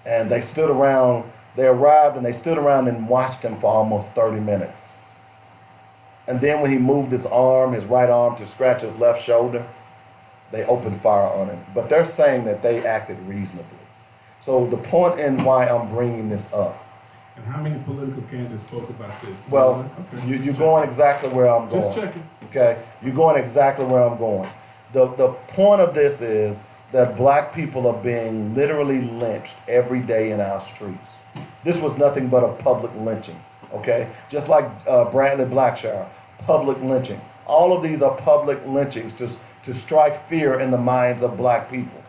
And they arrived and they stood around and watched him for almost 30 minutes. And then when he moved his right arm, to scratch his left shoulder, they opened fire on him. But they're saying that they acted reasonably. So the point in why I'm bringing this up. And how many political candidates spoke about this? Well, okay. you're going exactly where I'm going. Just checking. Okay? You're going exactly where I'm going. The point of this is that black people are being literally lynched every day in our streets. This was nothing but a public lynching, okay? Just like Bradley Blackshire, public lynching. All of these are public lynchings to strike fear in the minds of black people.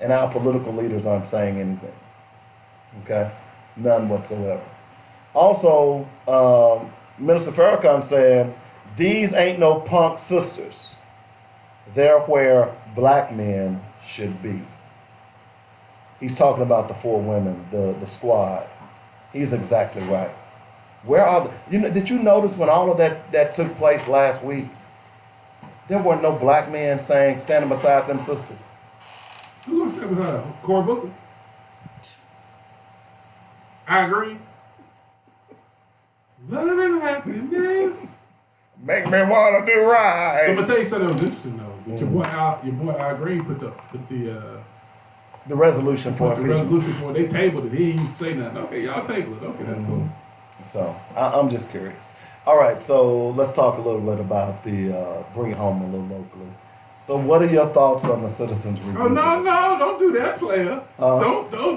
And our political leaders aren't saying anything, okay? None whatsoever. Also, Minister Farrakhan said, these ain't no punk sisters. They're where black men should be. He's talking about the 4 women, the squad. He's exactly right. Where are did you notice when all of that took place last week? There were no black men standing beside them sisters. Who was that beside her? Cory Booker? I agree. Love and happiness. Make me want to do So right. I'm gonna tell you something that was interesting though. But your boy Al Green put the resolution for impeachment. resolution for it. They tabled it. He didn't even say nothing. Okay, y'all table it. Okay, that's cool. So I'm just curious. All right, so let's talk a little bit about the bring it home a little locally. So what are your thoughts on the citizens review? Oh no, don't do that, player. Don't throw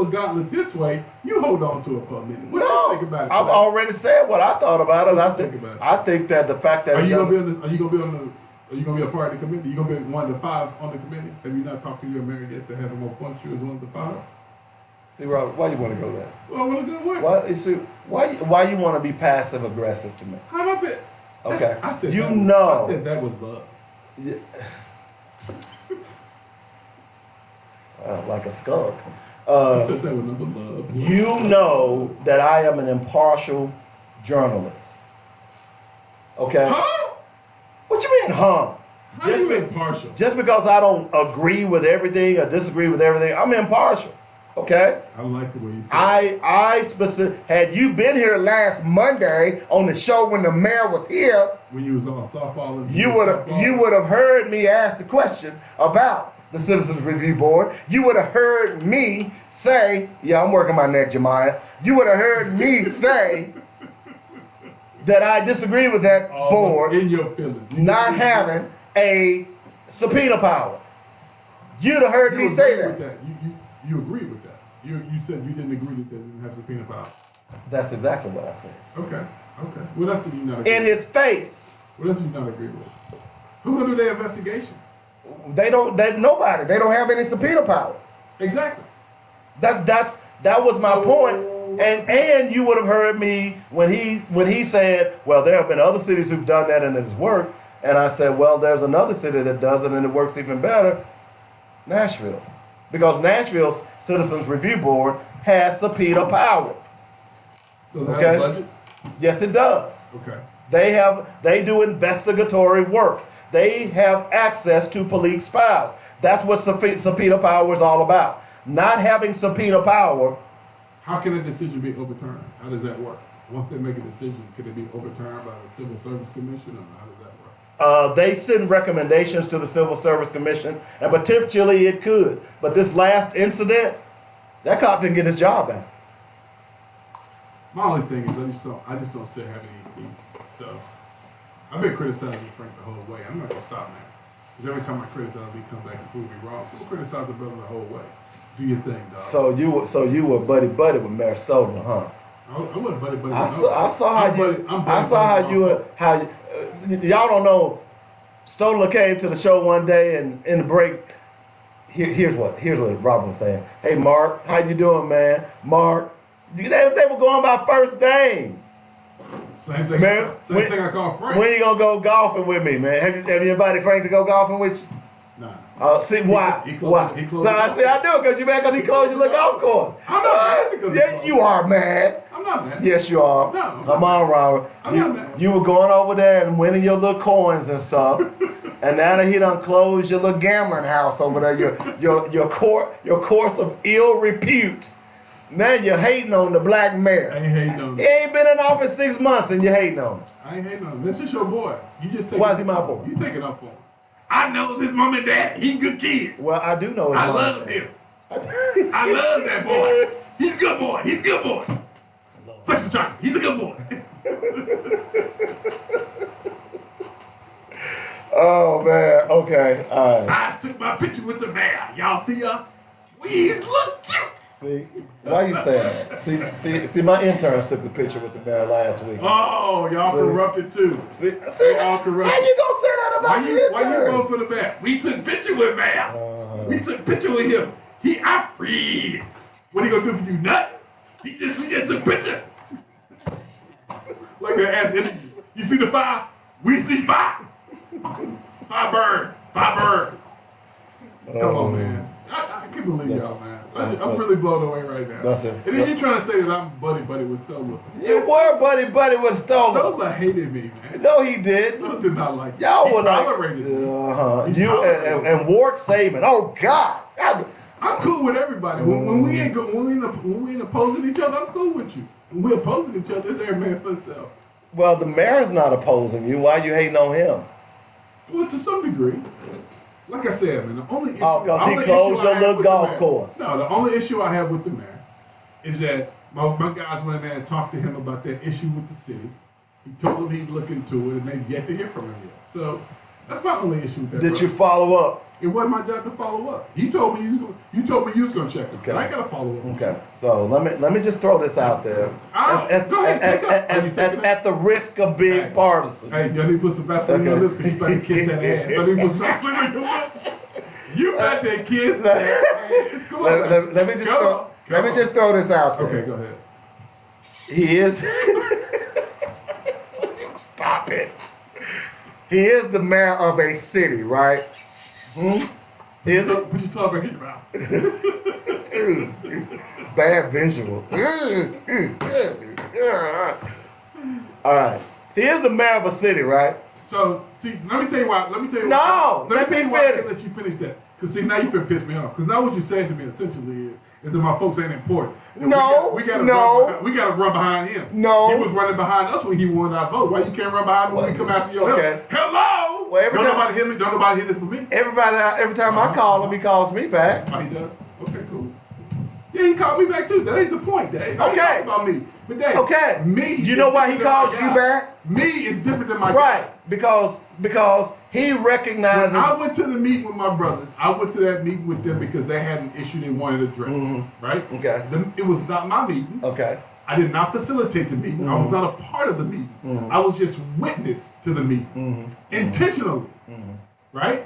the gauntlet this way. You hold on to it for a minute. What you think about it? I've player? already said what I thought about it. What you think about it? I think that the fact that Are you gonna be a part of the committee? You gonna be one of the 5 on the committee? Have you not talked to your mayor yet to have him appoint you as one of the 5? See, Robert, why you want to go there? Well, what a good way. Why you want to be passive aggressive to me? How about that? Okay, I said you that know. I said that was love. Yeah. Like a skunk. I said that was number love. You know that I am an impartial journalist. Okay? Huh? What you mean, huh? How you impartial? Just because I don't agree with everything or disagree with everything, I'm impartial. Okay? I like the way you said it. Had you been here last Monday on the show when the mayor was here, When you was on softball, you would have heard me ask the question about the Citizens Review Board. You would have heard me say, yeah, I'm working my neck, Jemiah. You would have heard me say that I disagree with that board in your feelings. not having a subpoena power. You'd have heard me say that. You agree with that. You said you didn't agree that they didn't have subpoena power. That's exactly what I said. Okay. What else did you not agree In with? his face. What else did you not agree with? Who gonna do their investigations? Nobody. They don't have any subpoena power. Exactly. That was my point. And you would have heard me when he said, well, there have been other cities who've done that and it's worked. And I said, well, there's another city that does it and it works even better, Nashville. Because Nashville's Citizens Review Board has subpoena power. Does it have a budget? Yes, it does. Okay. They do investigatory work. They have access to police files. That's what subpoena power is all about. Not having subpoena power. How can a decision be overturned? How does that work? Once they make a decision, can it be overturned by the Civil Service Commission, or how does that work? They send recommendations to the Civil Service Commission, and potentially it could. But this last incident, that cop didn't get his job back. My only thing is I just don't sit having any teeth. So I've been criticizing Frank the whole way. I'm not gonna stop now. Because every time I criticize him, he comes back and proves me wrong. So criticize the brother the whole way. Do your thing, dog. So you were buddy with Mary Stoller, huh? I wasn't buddy. I saw how y'all don't know. Stoller came to the show one day, and in the break, here's what Robin was saying. Hey, Mark, how you doing, man? Mark, they were going by first name. Same thing. Man, Same thing I call Frank. When you gonna go golfing with me, man? Have you invited Frank to go golfing with you? Nah. See why? He Why? closed So I see, I do it because you mad because he closed your golf course. I'm not mad because he Yeah, closed. you are mad. I'm not mad. Yes, you are. No. Come on, Robert. I'm not mad. You were going over there and winning your little coins and stuff, and now that he done closed your little gambling house over there, your course of ill repute. Now you're hating on the black I mayor. ain't hating on He him. ain't been in office 6 months and you're hating on him. I ain't hating on him. This is your boy. You just take Why is he my boy? You taking up for him. I know his mom and dad. He a good kid. Well, I do know his I mom. love him. I love that boy. He's a good boy. He's a good boy. Sexual chocolate. He's a good boy. Oh man. Okay. All right. I took my picture with the mayor. Y'all see us? We's look cute. See, why you saying that? See, my interns took the picture with the mayor last week. Oh, y'all See? corrupted too. See, all corrupt. how you gonna say that about Why the you interns? going for the mayor? We took picture with mayor. We took picture with him. I freed him. What he gonna do for you, nut? We just took picture. Like that ass interview. You see the fire? We see fire. Fire burn. Fire burn. Come on, man. I can't believe y'all, man. I'm really blown away right now. That's just- and then you're trying to say that I'm buddy with Stoller. You were buddy with Stoller. Stoller hated me, man. No, he did. Stoller did not like me. Y'all He were like, tolerated me. He you tolerated me. and Ward Saban. Oh God. I'm cool with everybody. When we ain't opposing each other, I'm cool with you. When we're opposing each other, it's every man for himself. Well, the mayor's not opposing you. Why you hating on him? Well, to some degree. Like I said, man, the only issue. Oh, 'cause he only closed issue your I have little with the golf mayor- course. No, the only issue I have with the mayor is that my guys went in there and talked to him about that issue with the city. He told them he'd look into it, and they've yet to hear from him yet. So that's my only issue with that. Did brother. you follow up? It wasn't my job to follow up. You told me you was gonna check him. Okay. I ain't gotta follow up. Okay, so let me just throw this out there. Go ahead, take it. Are you taking it? At the risk of being Hey. partisan. Hey, y'all need to put some Vaseline on your Okay. lips because you about to kiss that ass. Y'all need to put some Vaseline on your lips. You about to kiss that ass. Come on. Let me just throw this out there. Okay, go ahead. He is. Stop it. He is the mayor of a city, right? Is it? Put your tongue back in your mouth. Bad visual. All right. He is the mayor of a city, right? So, see, let me tell you why. No, Let me let tell me you why I finish. can't let you finish that. Because, see, now you finna piss me off. Because now what you're saying to me essentially is that my folks ain't important. And No, we gotta no. we gotta run behind him. No. He was running behind us when he wanted our vote. Why you can't run behind me when we come after your Okay. help? Hello! Well, every don't time- nobody hear me. Don't nobody hear this but me. Every time I call him, he calls me back. Oh, he does? Okay, cool. Yeah, he called me back too. That ain't the point, Dave. I ain't Okay. talking about me. But Dave, Okay. me. You is know why he different than my calls you guys. back? Me is different than my Right, guys. because he recognizes. When I went to the meeting with my brothers, I went to that meeting with them because they had an issue they wanted addressed. Right? Okay. It was not my meeting. Okay. I did not facilitate the meeting. I was not a part of the meeting. I was just witness to the meeting. Intentionally. Right?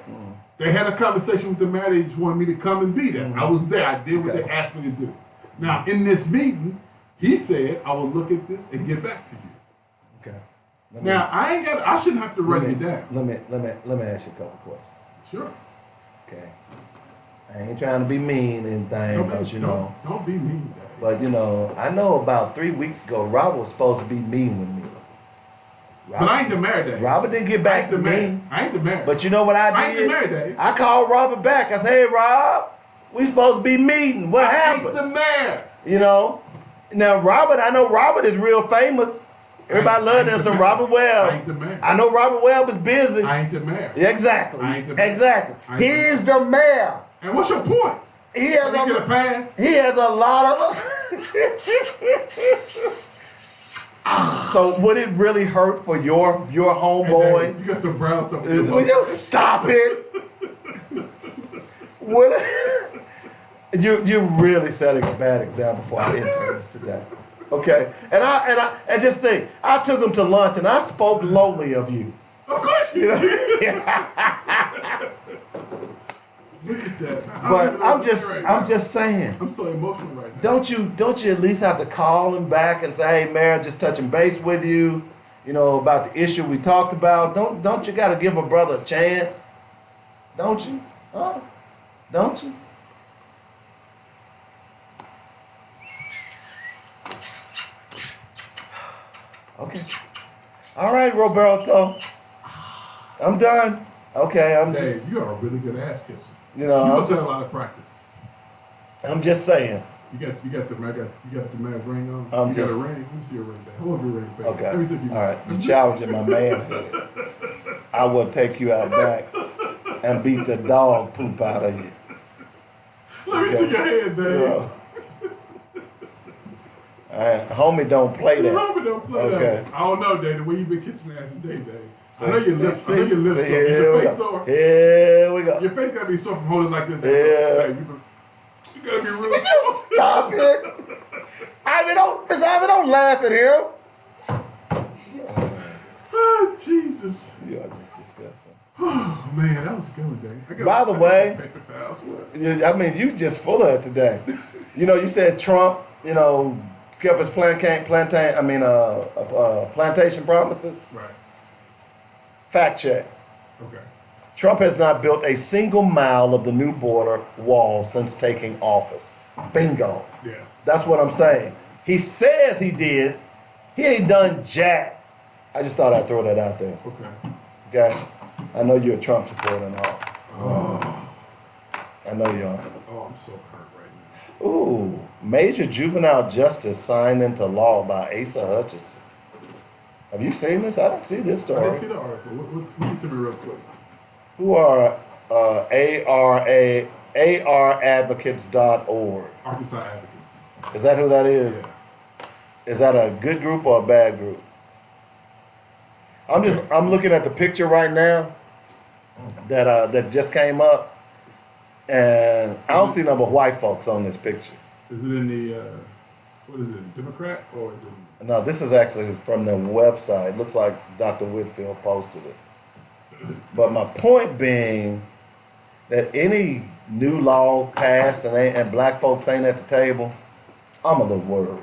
They had a conversation with the mayor. They just wanted me to come and be there. I was there. I did what Okay. they asked me to do. Now, in this meeting, he said, I will look at this and get back to you. Okay. Now, I shouldn't have to run you down. Let me ask you a couple questions. Sure. Okay. I ain't trying to be mean or anything, because Don't be mean, Daddy. but I know about 3 weeks ago, Robert was supposed to be mean with me. But I ain't the mayor, Dave. Robert didn't get I back ain't to the mayor. me. I ain't the mayor. But you know what I I ain't did? the mayor, Dave. I called Robert back. I said, "Hey, Rob, we supposed to be meeting. What I happened?" ain't the mayor. Now Robert, I know Robert is real famous. Everybody love this. Some Robert Webb. I ain't the mayor. I know Robert Webb is busy. I ain't the mayor. Yeah, exactly. I ain't the mayor. Exactly. I ain't the He's the mayor. And what's your point? He has So you get a pass? He has a lot of. So would it really hurt for your Hey, Dave, homeboys? you got some brown stuff. Will you stop it? Would you really setting a bad example for our interns today? Okay, and just think, I took them to lunch and I spoke lowly of you. Of course You know? Look at that. But I'm just saying. I'm so emotional right now. Don't you at least have to call him back and say, hey, Mayor, just touching base with you, about the issue we talked about. Don't you got to give a brother a chance? Don't you? Huh? Don't you? Okay. All right, Roberto. I'm done. Okay, Dave, you are a really good ass kisser. You must have a lot of practice. I'm just saying. You got the man's ring on. I'm you just, got a ring. Let me see your ring. Hold up your ring. Baby. Okay. Let me see if you. All right. You're challenging my manhood. I will take you out back and beat the dog poop out of you. Let me see your head, Dave. Homie don't play that. Homie don't play that. I don't know, Dave. The way you been kissing ass today, Dave. I know your lips sore. Is your face sore? Here we go. Your face gotta be sore from holding like this. Yeah. Dave, you gotta be real sore. Stop it. Miss Ivy, don't laugh at him. Oh, Jesus. You are just disgusting. Oh, man, that was a good one, Dave. By the way, you just full of it today. You said Trump, kept his plantation promises. Right. Fact check. Okay. Trump has not built a single mile of the new border wall since taking office. Bingo. Yeah. That's what I'm saying. He says he did. He ain't done jack. I just thought I'd throw that out there. Okay. I know you're a Trump supporter and all. Oh. I know you are. Oh, I'm so hurt right now. Ooh. Major juvenile justice signed into law by Asa Hutchinson. Have you seen this? I didn't see this story. I didn't see the article. Read it to me real quick. Who are ARadvocates.org? Arkansas Advocates. Is that who that is? Yeah. Is that a good group or a bad group? I'm looking at the picture right now that just came up, and I don't see no but white folks on this picture. Is it in the what is it, Democrat or is it? No, this is actually from their website. Looks like Dr. Whitfield posted it. But my point being that any new law passed and black folks ain't at the table, I'm a little worried.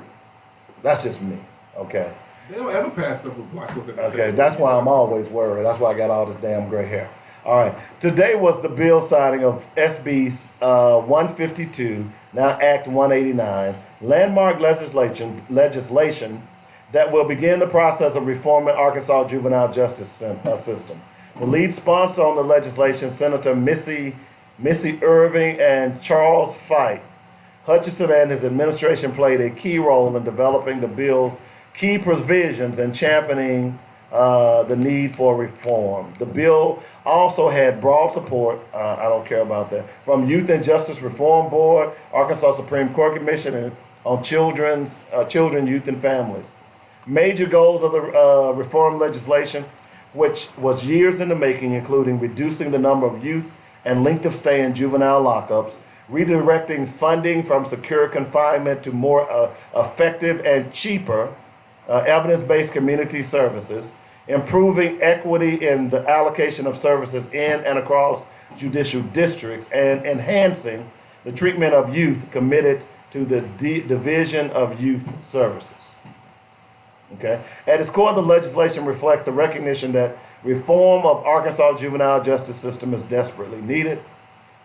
That's just me, okay? They don't ever pass stuff with black folks at the table. Okay, that's why I'm always worried. That's why I got all this damn gray hair. All right, today was the bill signing of SB 152, now Act 189, landmark legislation that will begin the process of reforming Arkansas juvenile justice system. The lead sponsor on the legislation, Senator Missy Irving and Charles Fight. Hutchinson and his administration played a key role in developing the bill's key provisions and championing the need for reform. The bill also had broad support, I don't care about that, from Youth and Justice Reform Board, Arkansas Supreme Court Commission on children, youth, and families. Major goals of the reform legislation, which was years in the making, including reducing the number of youth and length of stay in juvenile lockups, redirecting funding from secure confinement to more effective and cheaper evidence-based community services, improving equity in the allocation of services in and across judicial districts, and enhancing the treatment of youth committed to the Division of Youth Services. Okay. At its core, the legislation reflects the recognition that reform of Arkansas juvenile justice system is desperately needed.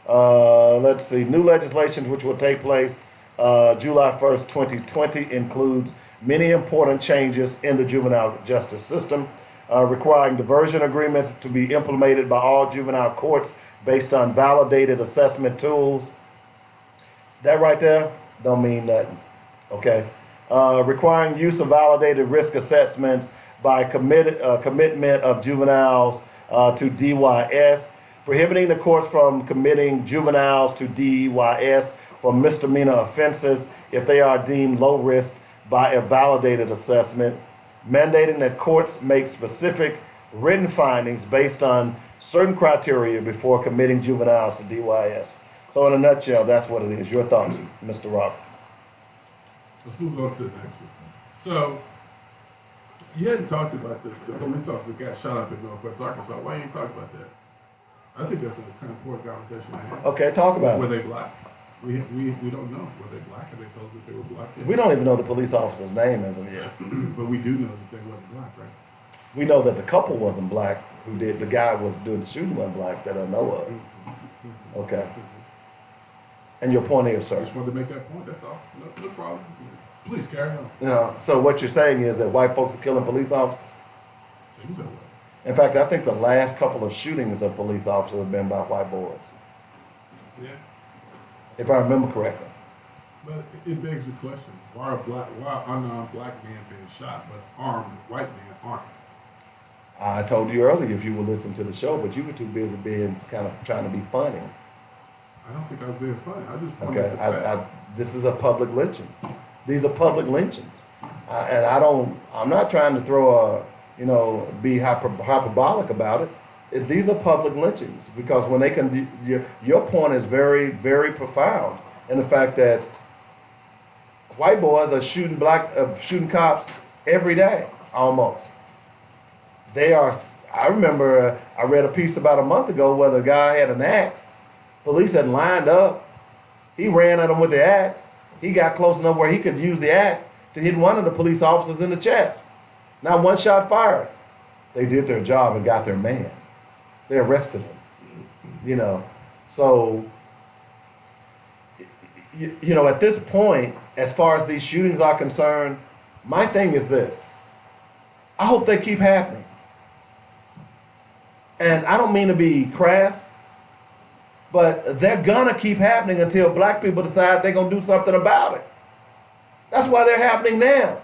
Let's see. New legislation which will take place July 1st, 2020 includes many important changes in the juvenile justice system, requiring diversion agreements to be implemented by all juvenile courts based on validated assessment tools. That right there don't mean nothing. Okay. Requiring use of validated risk assessments by commitment of juveniles to DYS, prohibiting the courts from committing juveniles to DYS for misdemeanor offenses if they are deemed low risk by a validated assessment, mandating that courts make specific written findings based on certain criteria before committing juveniles to DYS. So in a nutshell, that's what it is. Your thoughts, Mr. Robert? Let's move on to the next one. So, You hadn't talked about the police officer that got shot up in Northwest Arkansas. Why you ain't talk about that? I think that's a kind of important conversation to have. Okay, talk about Were it. they black? We don't know. Were they black? Are they told that they were black? We don't even know the police officer's name as of yet. But we do know that they weren't black, right? We know that the couple wasn't black. Who did the guy was doing the shooting wasn't black that I know of. Okay. And your point is, I sir. just wanted to make that point. That's all. No problem. Please carry on. You know, so what you're saying is that white folks are killing police officers? Seems that way. In fact, I think the last couple of shootings of police officers have been by white boys, Yeah. if I remember correctly. But it begs the question: why are unarmed black men being shot, but armed white men aren't? I told you earlier if you would listen to the show, but you were too busy being kind of trying to be funny. I don't think I was being funny. I just pointed Okay, at the fact. this is a public lynching. These are public lynchings, and I'm not trying to be hyperbolic about it. These are public lynchings because when they can, your point is very, very profound in the fact that white boys are shooting cops every day almost. They are. I remember I read a piece about a month ago where the guy had an axe. Police had lined up. He ran at him with the axe. He got close enough where he could use the axe to hit one of the police officers in the chest. Not one shot fired. They did their job and got their man. They arrested him. So, at this point, as far as these shootings are concerned, my thing is this. I hope they keep happening. And I don't mean to be crass, but they're gonna keep happening until black people decide they're gonna do something about it. That's why they're happening now.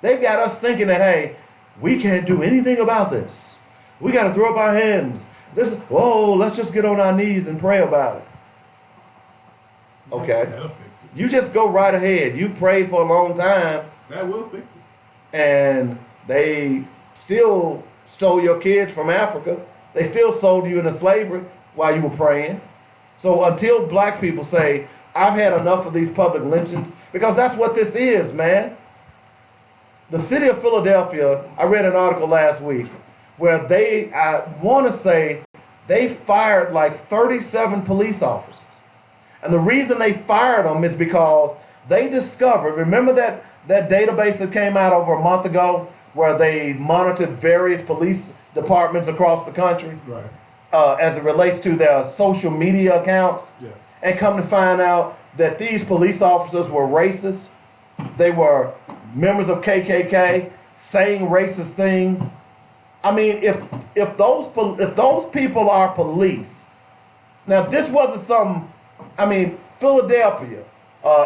They've got us thinking that, hey, we can't do anything about this. We gotta throw up our hands. Let's just get on our knees and pray about it. Okay. That'll fix it. You just go right ahead. You prayed for a long time That will fix it. and they still stole your kids from Africa. They still sold you into slavery while you were praying. So until black people say, I've had enough of these public lynchings, because that's what this is, man. The city of Philadelphia, I read an article last week where I want to say they fired like 37 police officers. And the reason they fired them is because they discovered, remember that database that came out over a month ago where they monitored various police departments across the country? Right. As it relates to their social media accounts, Yeah. and come to find out that these police officers were racist. They were members of KKK, saying racist things. I mean, if those people are police, now this wasn't Philadelphia,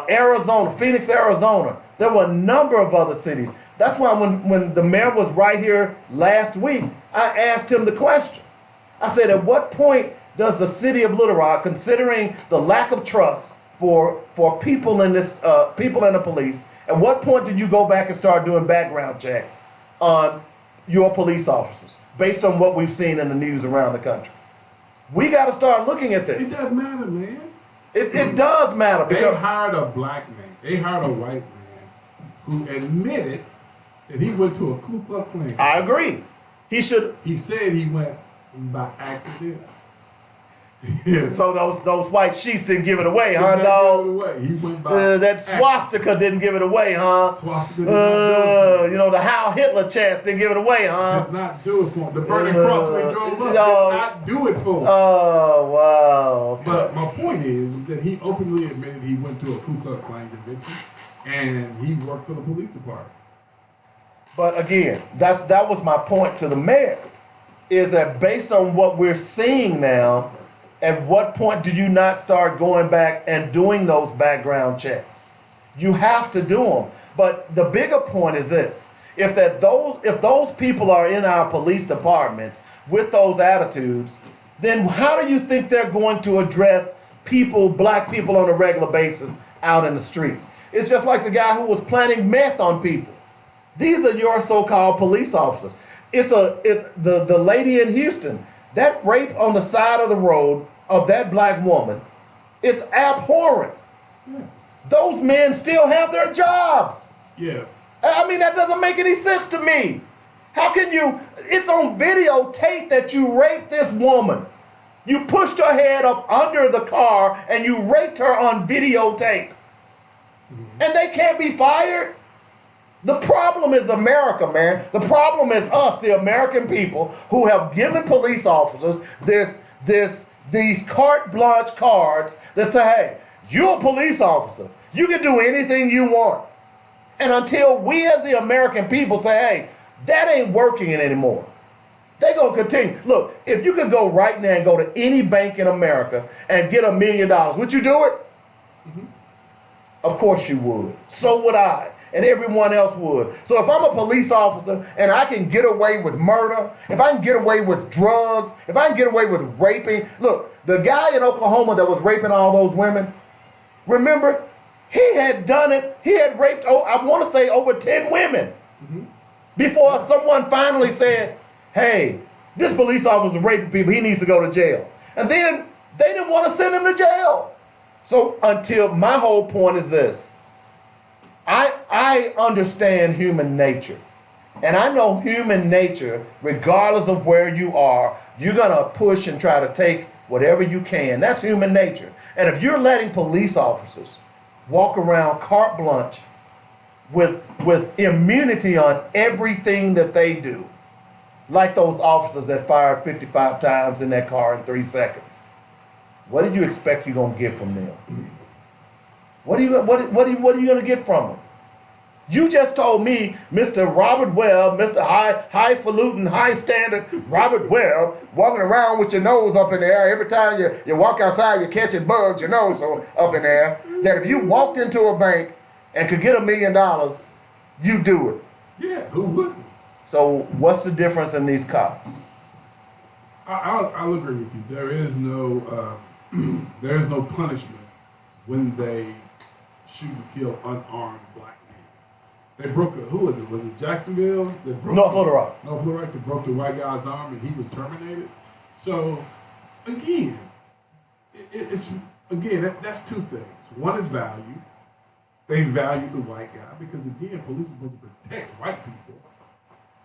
Arizona, Phoenix, Arizona. There were a number of other cities. That's why when the mayor was right here last week, I asked him the question. I said, at what point does the city of Little Rock, considering the lack of trust for people in the police, at what point did you go back and start doing background checks on your police officers based on what we've seen in the news around the country? We got to start looking at It this. doesn't matter, man. It does matter They because hired a black man. They hired a white man who admitted that he went to a Ku Klux Klan. I agree. He should. He said he went by accident. Yeah. So those white sheets didn't give it away, huh, He dog? didn't give it away. He went by That swastika didn't give it away, huh? Swastika did not do it. The Heil Hitler chance didn't give it away, huh? Did not do it for him. The burning cross we drove up no. did not do it for him. Oh, wow. But my point is that he openly admitted he went to a Ku Klux Klan convention and he worked for the police department. But again, that was my point to the mayor, is that based on what we're seeing now, at what point do you not start going back and doing those background checks? You have to do them. But the bigger point is this: if those people are in our police departments with those attitudes, then how do you think they're going to address black people on a regular basis out in the streets? It's just like the guy who was planting meth on people. These are your so-called police officers. The lady in Houston, that rape on the side of the road of that black woman is abhorrent. Yeah. Those men still have their jobs. Yeah. I mean, that doesn't make any sense to me. How can you? It's on videotape that you raped this woman. You pushed her head up under the car and you raped her on videotape. And they can't be fired? The problem is America, man. The problem is us, the American people, who have given police officers these carte blanche cards that say, hey, you're a police officer. You can do anything you want. And until we as the American people say, hey, that ain't working anymore, they gonna continue. Look, if you could go right now and go to any bank in America and get $1 million, would you do it? Of course you would. So would I. And everyone else would. So if I'm a police officer and I can get away with murder, if I can get away with drugs, if I can get away with raping, look, the guy in Oklahoma that was raping all those women, remember, he had done it, he had raped, I want to say over 10 women before someone finally said, hey, this police officer raping people, he needs to go to jail. And then they didn't want to send him to jail. So until my whole point is this, I understand human nature. And I know human nature, regardless of where you are, you're going to push and try to take whatever you can. That's human nature. And if you're letting police officers walk around carte blanche with immunity on everything that they do, like those officers that fired 55 times in that car in 3 seconds, what do you expect you're going to get from them? What are you going to get from them? You just told me Mr. Robert Webb, Mr. Highfalutin, high standard Robert Webb, walking around with your nose up in the air. Every time you walk outside, you're catching bugs, your nose up in the air. That if you walked into a bank and could get $1 million, you do it. Yeah, who wouldn't? So what's the difference in these cops? I'll agree with you. There is no punishment when they shoot and kill unarmed black men. They broke who was it? Was it Jacksonville? North Little Rock. North Little Rock. They broke the white guy's arm and he was terminated. So again, that's two things. One is value. They value the white guy because again, police are supposed to protect white people.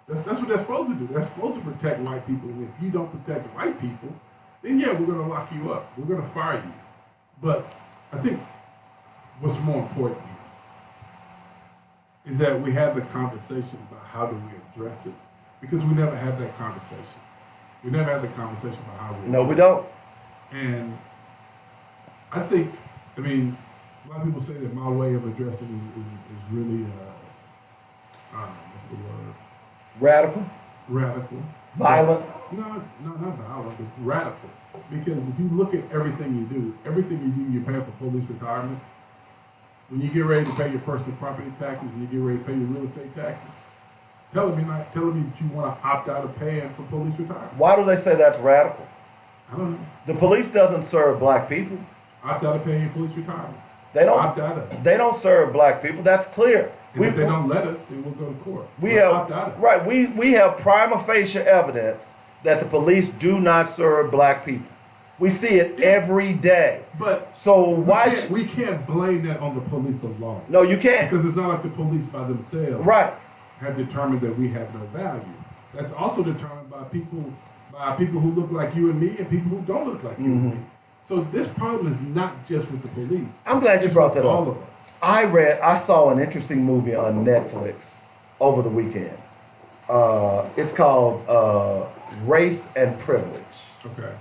That's what they're supposed to do. They're supposed to protect white people, and if you don't protect white people, then yeah, we're going to lock you up. We're going to fire you. But I think what's more important is that we have the conversation about how do we address it, because we never have that conversation. We never have the conversation about how we. No, we don't. And I think, a lot of people say that my way of addressing it is really, what's the word? Radical? Radical. Violent? No, not violent, but radical. Because if you look at everything you do, you're paying for police retirement. When you get ready to pay your personal property taxes, when you get ready to pay your real estate taxes, telling me that you want to opt out of paying for police retirement. Why do they say that's radical? I don't know. The police doesn't serve black people. Opt out of paying your police retirement. They don't. Opt out of it. They don't serve black people. That's clear. And if they don't let us, then we'll go to court. We have prima facie evidence that the police do not serve black people. We see it every day. But so we can't blame that on the police alone. No, you can't. Because it's not like the police by themselves have determined that we have no value. That's also determined by people who look like you and me and people who don't look like you and me. So this problem is not just with the police. I'm glad you brought that up. All of us. I saw an interesting movie on Netflix over the weekend. It's called Race and Privilege. Okay.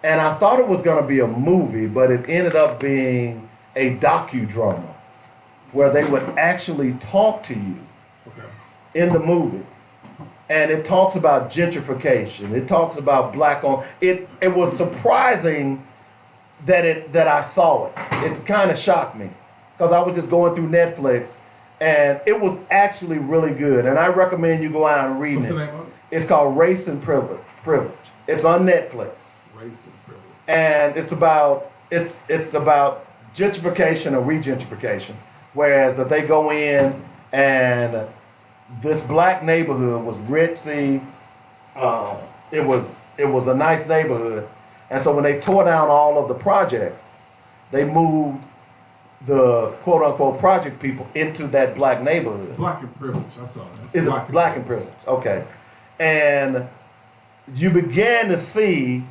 And I thought it was going to be a movie, but it ended up being a docudrama where they would actually talk to you in the movie. And it talks about gentrification. It talks about black on. It was surprising that I saw it. It kind of shocked me because I was just going through Netflix, and it was actually really good. And I recommend you go out and read it. What's the name of it? It's called Race and Privilege. It's on Netflix. Race and Privilege. And it's about gentrification or regentrification, whereas that they go in and this black neighborhood was ritzy. It was a nice neighborhood, and so when they tore down all of the projects, they moved the quote unquote project people into that black neighborhood. Black and privilege. I saw that. Is it black and privilege? Okay. And you began to see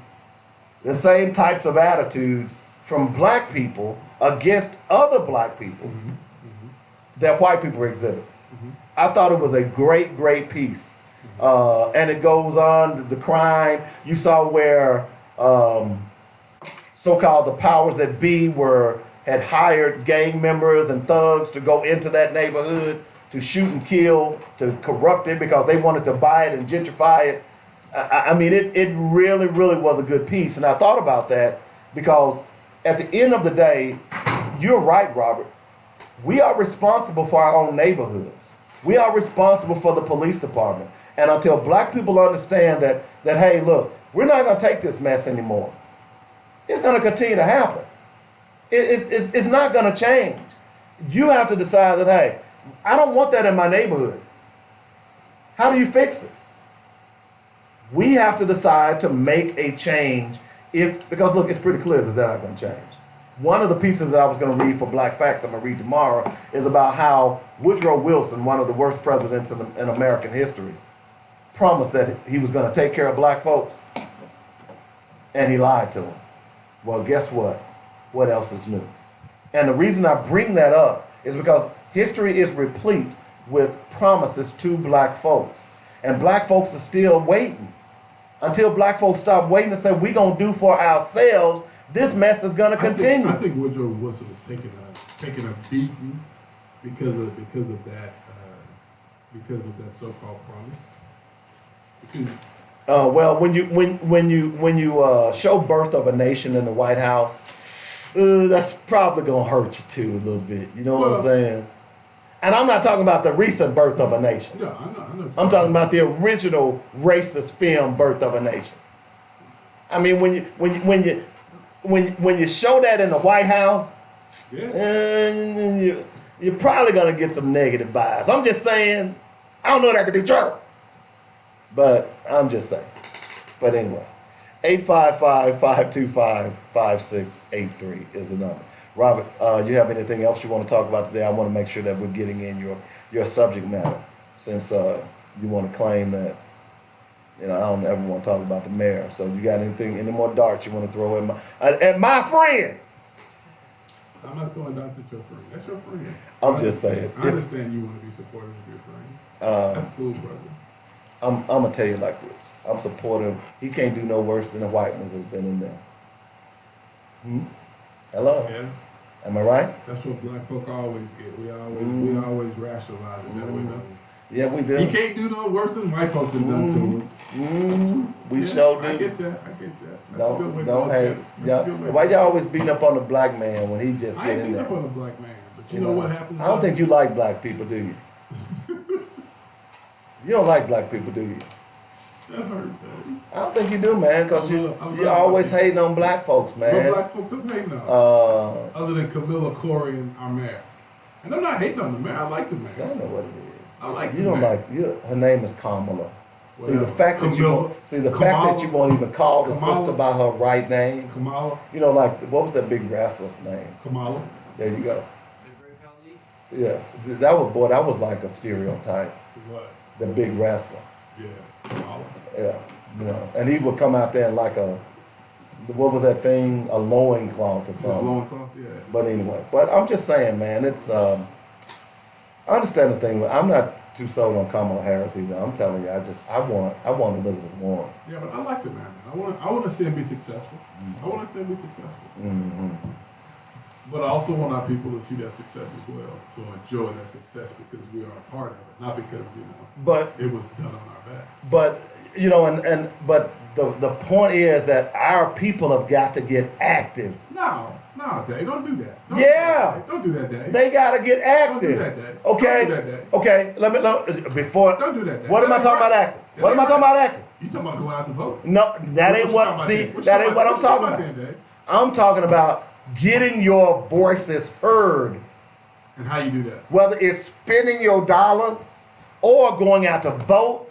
the same types of attitudes from black people against other black people that white people exhibit. I thought it was a great, great piece. And it goes on, the crime. You saw where so-called the powers that be had hired gang members and thugs to go into that neighborhood to shoot and kill, to corrupt it because they wanted to buy it and gentrify it. I mean, it really, really was a good piece. And I thought about that because at the end of the day, you're right, Robert. We are responsible for our own neighborhoods. We are responsible for the police department. And until black people understand that hey, look, we're not going to take this mess anymore, it's going to continue to happen. It's not going to change. You have to decide that, hey, I don't want that in my neighborhood. How do you fix it? We have to decide to make a change because look, it's pretty clear that they're not going to change. One of the pieces that I was going to read for Black Facts, I'm going to read tomorrow, is about how Woodrow Wilson, one of the worst presidents in American history, promised that he was going to take care of black folks, and he lied to them. Well, guess what? What else is new? And the reason I bring that up is because history is replete with promises to black folks. And black folks are still waiting. Until black folks stop waiting and say, we're going to do for ourselves, this mess is going to continue. I think Woodrow Wilson is taking a beating because of that so-called promise. Well, when you show Birth of a Nation in the White House, that's probably gonna hurt you too a little bit. You know what I'm saying? And I'm not talking about the recent Birth of a Nation. No, I know. I'm talking about the original racist film Birth of a Nation. I mean, when you show that in the White House, you're probably gonna get some negative bias. I'm just saying. I don't know that to be true, but I'm just saying. But anyway. 855-525-5683 is the number. Robert, you have anything else you want to talk about today? I want to make sure that we're getting in your subject matter, since you want to claim that, I don't ever want to talk about the mayor. So you got any more darts you want to throw at my friend? I'm not throwing darts at your friend. That's your friend. I'm just saying. I understand you want to be supportive of your friend. That's cool, brother. I'm going to tell you like this. I'm supportive. He can't do no worse than the white ones that's been in there. Hello? Yeah. Am I right? That's what black folk always get. We always rationalize it that way, though. Yeah, we do. He can't do no worse than white folks have done to us. We sure do. I get that. That's a good way to Don't look at hate. it. That's a good way Why to y'all always beating up on the black man when he just I get ain't in beating there? up on a black man, but you know what happens? I don't think you like black people, do you? You don't like black people, do you? That hurt, man. I don't think you do, man, because you're always hating on black folks, man. What black folks I'm hating on? Other than Camilla, Corey, and our mayor. And I'm not hating on the mayor. I like the mayor. I don't know what it is. I like You the don't mayor. like. Her name is Kamala. See Whatever. the fact that Kamala. you won't even call the Kamala. sister by her right name. Kamala. Like what was that big wrestler's name? Kamala. There you go. Yeah, that was like a stereotype. What? The big wrestler. Yeah. Kamala. Yeah, and he would come out there in like what was that thing? A loincloth or Just something. long talk, yeah. But anyway, I'm just saying, man, it's I understand the thing. I'm not too sold on Kamala Harris either. I'm telling you, I want Elizabeth Warren. Yeah, but I like the man. I want to see him be successful. I want to see him be successful. But I also want our people to see that success as well, to enjoy that success because we are a part of it, not because But it was done on our backs. but but the point is that our people have got to get active. No, Dave, don't do that. Don't do that, Dave. They got to get active. Don't do that, Dave. Okay. Don't do that, Dave. Okay. Let before. Don't do that, Dave. What am I talking about acting? What am I talking about acting? You talking about going out to vote? No, that ain't what. See, that ain't what I'm talking about. Dave? I'm talking about getting your voices heard. And how you do that? Whether it's spending your dollars, or going out to vote,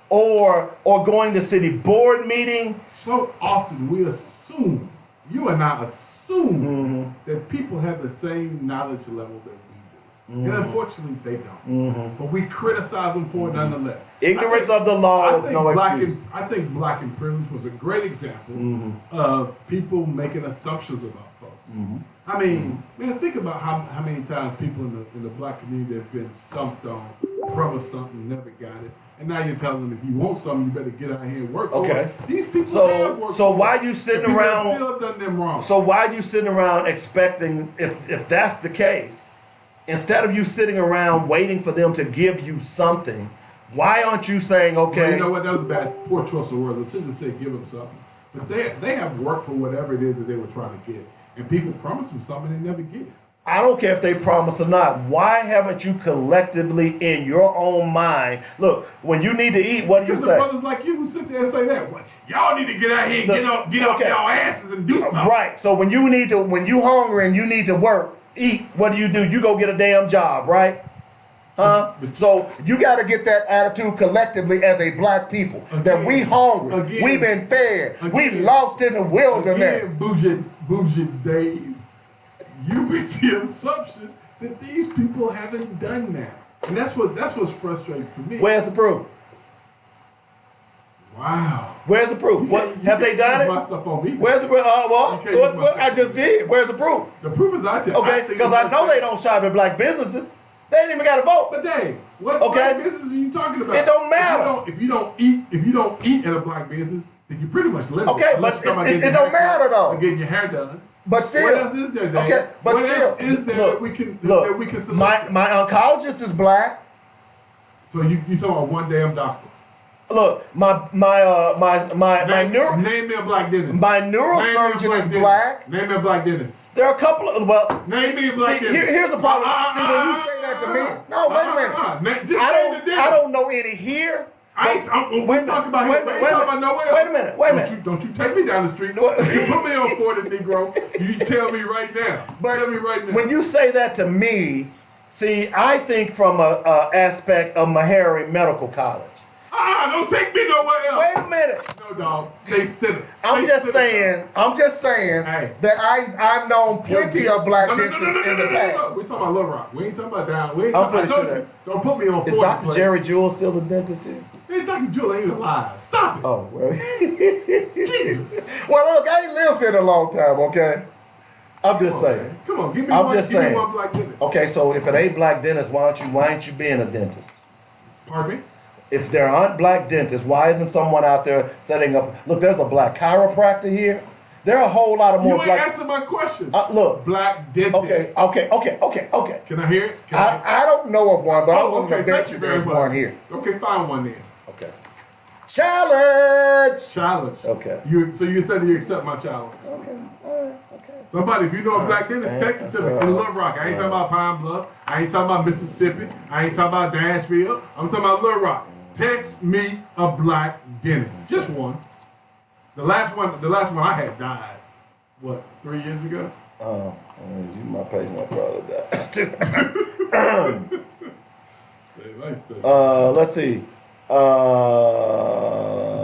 or going to city board meeting. So often we assume you and I assume that people have the same knowledge level that we do. And unfortunately, they don't. But we criticize them for it nonetheless. Ignorance of the law is no excuse. I think black and privilege was a great example of people making assumptions about folks. I mean, man, think about how many times people in the black community have been stumped on, promised something, never got it. And now you're telling them if you want something, you better get out here and work for it. These people have worked So for why it. you sitting And people around? have still done them wrong. So why you sitting around expecting, if that's the case, instead of you sitting around waiting for them to give you something, why aren't you saying, okay? Well, you know what? That was a bad, poor choice of words. I shouldn't have said give them something. But they have worked for whatever it is that they were trying to get. And people promise them something and they never get it. I don't care if they promise or not. Why haven't you collectively in your own mind? Look, when you need to eat, what do you Because say? the brothers like you who sit there and say that. What? Y'all need to get out here and get off y'all asses and do something. Right. So when you hungry and you need to work, eat, what do? You go get a damn job, right? Huh? So you got to get that attitude collectively as a black people that we hungry, we been fed, we lost in the wilderness. Again, Bougie Dave, you make the assumption that these people haven't done that, and that's what's frustrating for me. Where's the proof? Wow. Where's the proof? What have they done it? My stuff on me. Where's the proof? I just did. Where's the proof? The proof is out there. Okay, because I know they don't shop at black businesses. They ain't even got a vote. But Dave, what Okay. black business are you talking about? It don't matter. If you don't eat at a black business, then you pretty much live. Okay, but it don't matter though. Or getting your hair done. But still, What else is there, Dave? okay, but what still, else is there look, that we can look, that we can select? my oncologist is black. So you talking about one damn doctor? Look, my neuro Name me a black dentist. my neurosurgeon is black. Name me a black dentist. There are a couple of Name me a black dentist. here's the problem. See, when you say that to me, no, wait a minute. Just name the dentist. I don't know any here. We talking about here. We ain't talking about nowhere else. Wait a minute. Don't you take me down the street. What? You put me on 40, Negro. You tell me right now. Tell me right now. When you say that to me, see, I think from a aspect of Meharry Medical College. Don't take me nowhere else. Wait a minute. No, dog. Stay centered. I'm just saying Hey. that I've known plenty of black dentists in the past. We're talking about Little Rock. We ain't talking about down. We ain't I'm talking pretty about sure that. Don't put me on 40. Is Dr. play. Jerry Jewell still a dentist too? Hey, Dr. Jewel ain't alive. Stop it. Oh, well. Jesus. Well, look, I ain't lived here a long time, okay? I'm just saying. Come on, give me I'm one. just Give me saying. one black dentist. Okay, so if it ain't black dentists, why ain't you being a dentist? Pardon me? If there aren't black dentists, why isn't someone out there setting up? Look, there's a black chiropractor here. There are a whole lot of more You ain't black. answer my question. Look. Black dentist. Okay. Can I hear it? I don't know of one, but I'm willing to bet thank you you very there's much. one here. Okay, find one then. Okay. Challenge. Challenge. Okay. So you said you accept my challenge. Okay. All right. Okay. Somebody, if you know a black dentist, text it to me. In Little Rock. I ain't talking about Pine Bluff. I ain't talking about Mississippi. I ain't talking about Nashville. I'm talking about Little Rock. Text me a black dentist. Just one. The last one I had died. What, 3 years ago? You my patient, my brother died. Let's see. Did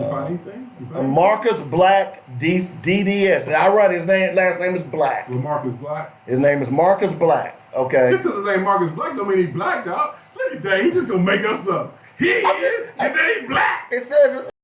you find anything? Marcus Black DDS. And I write his last name is Black. Well, Marcus Black? His name is Marcus Black. Okay. Just because his name Marcus Black don't mean he's black, dog. Look at that. He just gonna make us up. He is, and they ain't black. It says